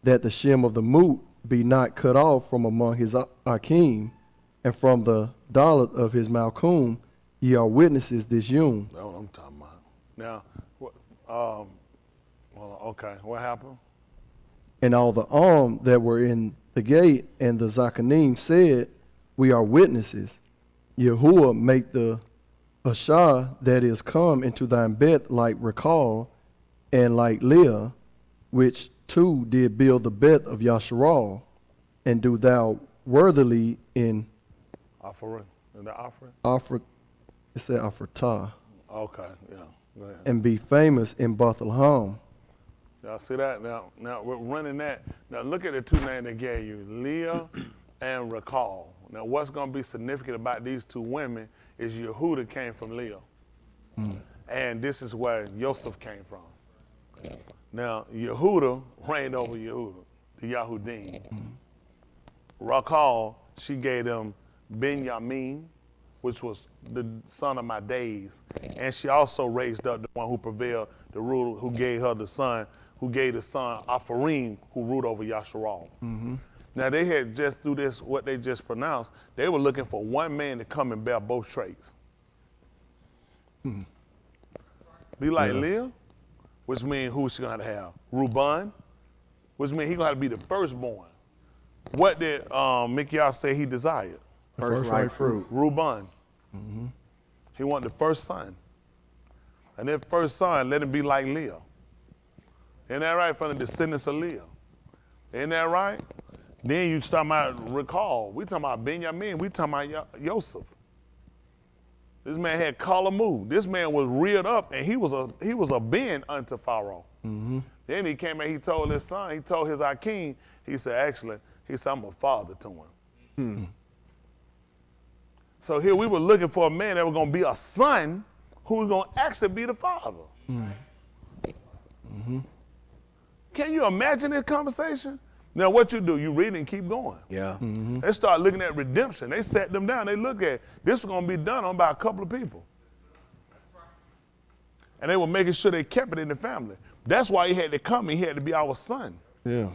that the Shem of the Moot be not cut off from among his Akim, and from the Dalit of his Malkum, ye are witnesses this Yom. That's what I'm talking about. Now, okay, what happened? And all the that were in the gate and the Zakanim said, We are witnesses. Yahuah make the Ashah that is come into thine bed like Recall and like Leah, which two did build the bed of Yasharal, and do thou worthily in Offering. In the offering? offer, it said offertah, Okay, yeah. Go ahead. and be famous in Bethlehem. Y'all see that? Now we're running that. Now look at the two names they gave you, Leah and Recall. Now what's going to be significant about these two women is Yehudah came from Leah. And this is where Joseph came from. Now Yehudah reigned over Yehudah, the Yahudim. Recall, she gave them Benjamin, which was the son of my days. And she also raised up the one who prevailed, the ruler who gave her the son, who gave the son Apharim, who ruled over Yasharal. Now they had just through this, what they just pronounced, they were looking for one man to come and bear both traits. Be like Leah, which means who she gonna have? Reuben, which means he gonna have to be the firstborn. What did Mikyah say he desired? First right fruit. Reuben. He wanted the first son. And that first son, let him be like Leah. Isn't that right? From the descendants of Leah. Isn't that right? Then you talking about Recall. We talking about Benjamin. We talking about Joseph. This man had Kalamu. This man was reared up, and he was a Ben unto Pharaoh. Then he came and he told his son, he told his Akeem, he said, I'm a father to him. So here we were looking for a man that was going to be a son who was going to actually be the father. Can you imagine this conversation? Now what you do, you read and keep going. Yeah. They start looking at redemption. They sat them down. They look at this is going to be done on by a couple of people. And they were making sure they kept it in the family. That's why he had to come. He had to be our son. Yeah.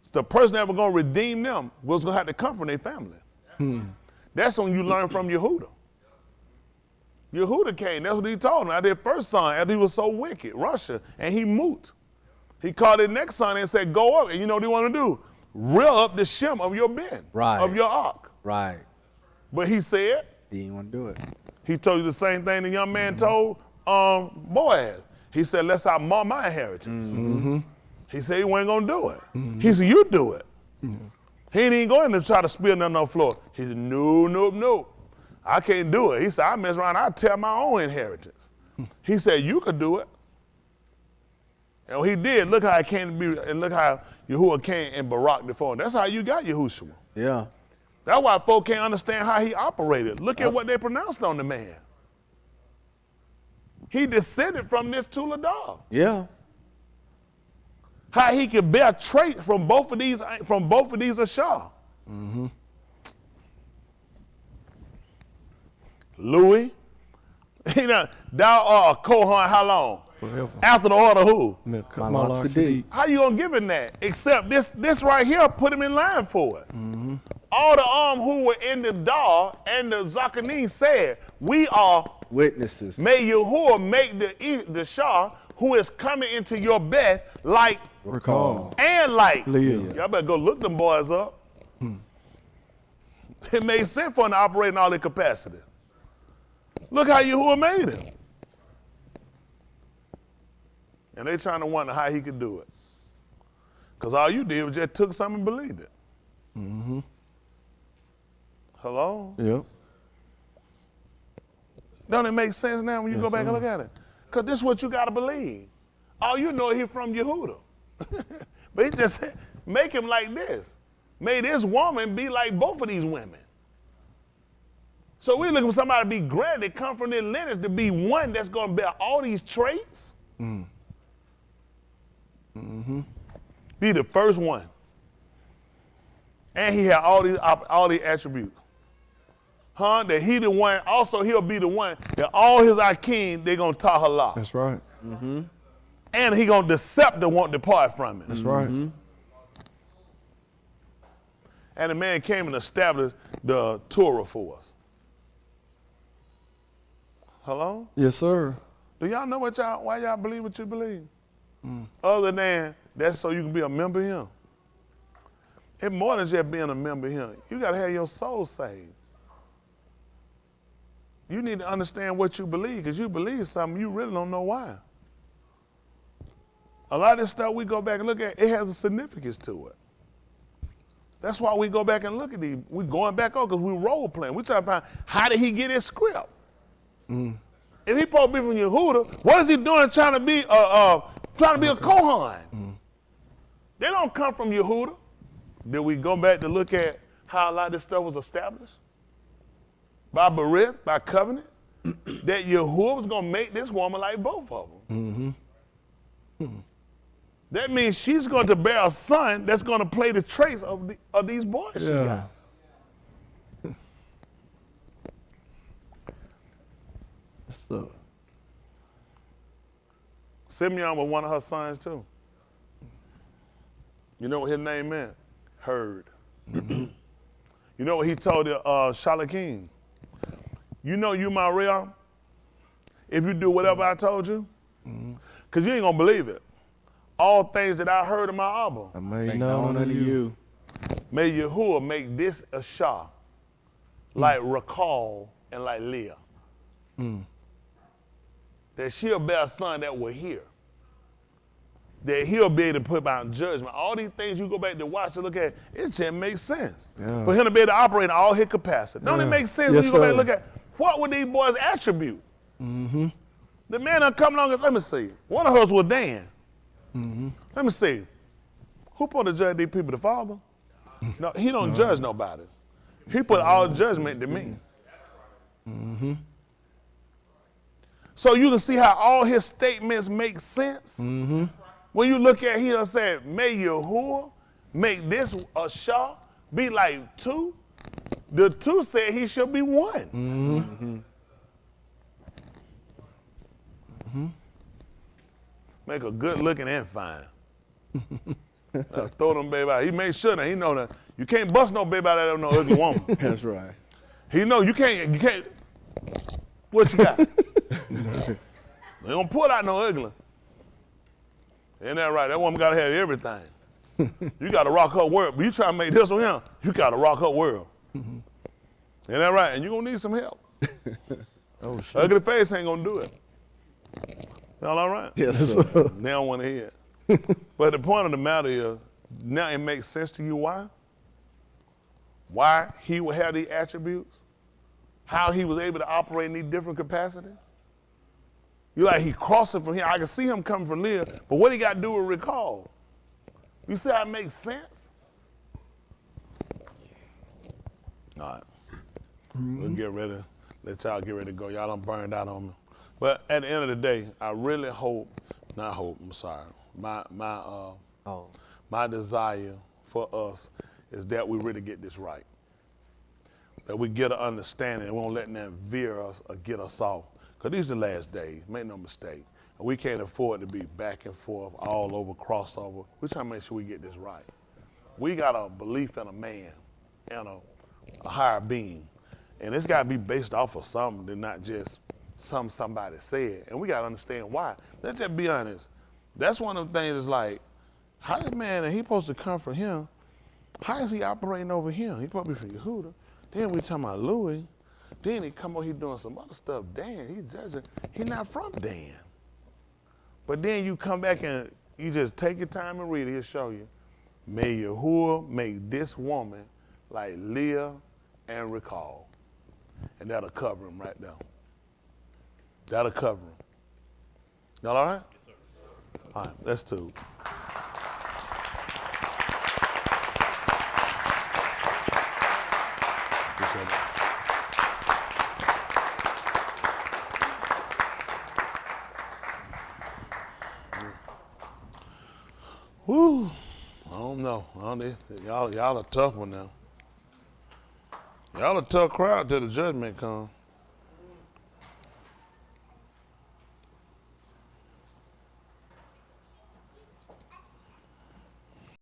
So the person that was going to redeem them was going to have to come from their family. That's when you learn from Yahuah. Yahuah came. That's what he told him. Their first son, after he was so wicked, Russia, and he moot. He called his next son and said, go up. And you know what he want to do? Reel up the shim of your bin, of your ark. Right. But he said, He didn't want to do it. he told you the same thing the young man told Boaz. He said, let's out mar my inheritance. He said he wasn't going to do it. He said, you do it. He ain't even going to try to spill nothing on the floor. He said, no. I can't do it. He said, I mess around, I'll tear my own inheritance. He said, you could do it. And when he did, look how it came to be, and look how Yahuah came and Barak before him. That's how you got Yahushua. Yeah. That's why folk can't understand how he operated. Look at what they pronounced on the man. He descended from this Tuladar. Yeah. How he could bear traits from both of these Ashah. Louis, thou art a Kohan how long? Forever. After the order who? Melchizedek. How you gonna give him that? Except this right here put him in line for it. All the who were in the Dar and the Zakanim said, we are Witnesses. may Yahuah make the Shah who is coming into your bed like Recall. and like Leah. Y'all better go look them boys up. It made sense for him to operate in all their capacity. Look how Yahuah made him. And they trying to wonder how he could do it. Because all you did was just took something and believed it. Hello? Yep. Don't it make sense now when you go back and look at it? Because this is what you got to believe. All you know he from Yahuah. But he just said, make him like this. May this woman be like both of these women. So we're looking for somebody to be granted, come from their lineage, to be one that's going to bear all these traits. Be the first one. And he had all these attributes. That he the one, also he'll be the one that all his Akeem, they're going to tahallah. That's right. And he going to decept and won't depart from it. That's right. And the man came and established the Torah for us. Hello? Yes, sir. Do y'all know why y'all believe what you believe? Other than that's so you can be a member of him. It's more than just being a member of him. You got to have your soul saved. You need to understand what you believe, because you believe something you really don't know why. A lot of this stuff we go back and look at, it has a significance to it. That's why we go back and look at these. We're going back on because we role playing. We're trying to find how did he get his script? If he supposed to be from Yahuah, what is he doing trying to be a Kohan? They don't come from Yahuah. Did we go back to look at how a lot of this stuff was established? By Berith, by covenant, that Yahuah was going to make this woman like both of them. That means she's going to bear a son that's going to play the traits of these boys she got. So, Simeon was one of her sons too. You know what his name meant? Heard. You know what he told the Shalakim? You know you my real if you do whatever I told you? Because you ain't going to believe it. All things that I heard of my Abba. I made known unto you. May Yahuah make this Ashah like Recall and like Leah. That she'll bear a son that will hear. That he'll be able to put out judgment. All these things you go back to watch and look at, it just makes sense. Yeah. For him to be able to operate in all his capacity. Don't it make sense when you go back and look at what would these boys attribute? The man that come along and let me see. One of hers was Dan. Let me see. Who supposed to judge these people? The Father? No, he don't judge nobody. He put all judgment to me. So you can see how all his statements make sense. When you look at, he done said, may Yahuah make this Ashah be like two. The two said he should be one. Make a good looking and fine. Throw them baby out. He made sure that he know that you can't bust no baby out of no ugly woman. That's right. He know you can't. What you got? They don't pull out no ugly. Ain't that right? That woman gotta have everything. You gotta rock her world. But you try to make this one him, you gotta rock her world. Ain't that right? And you gonna need some help. Oh, shit. Ugly face ain't gonna do it. Y'all all right? Yes, sir. They don't want to hear it. But the point of the matter is, now it makes sense to you why? Why he would have these attributes? How he was able to operate in these different capacities? You like he crossing from here. I can see him coming from Leah, but what he got to do with recall? You see how it makes sense? All right. We'll get ready. Let y'all get ready to go. Y'all done burned out on me. But at the end of the day, I really my desire for us is that we really get this right. That we get an understanding and we won't let them veer us or get us off. Because these are the last days, make no mistake. And we can't afford to be back and forth, all over, crossover. We're trying to make sure we get this right. We got a belief in a man and a higher being. And it's got to be based off of something and not just somebody said. And we got to understand why. Let's just be honest. That's one of the things that's like, how this man, and he supposed to come from him, how is he operating over here? He supposed to be from Yahudah. Then we talking about Louis. Then he come over, he doing some other stuff. Dan, he judging. He not from Dan. But then you come back and you just take your time and read it. He'll show you. May Yahuah make this woman like Leah and recall. And that'll cover him right there. That'll cover him. Y'all all right? Yes, sir. All right, that's two. Appreciate it. Woo. I don't know. Y'all a tough one now. Y'all a tough crowd till the judgment comes.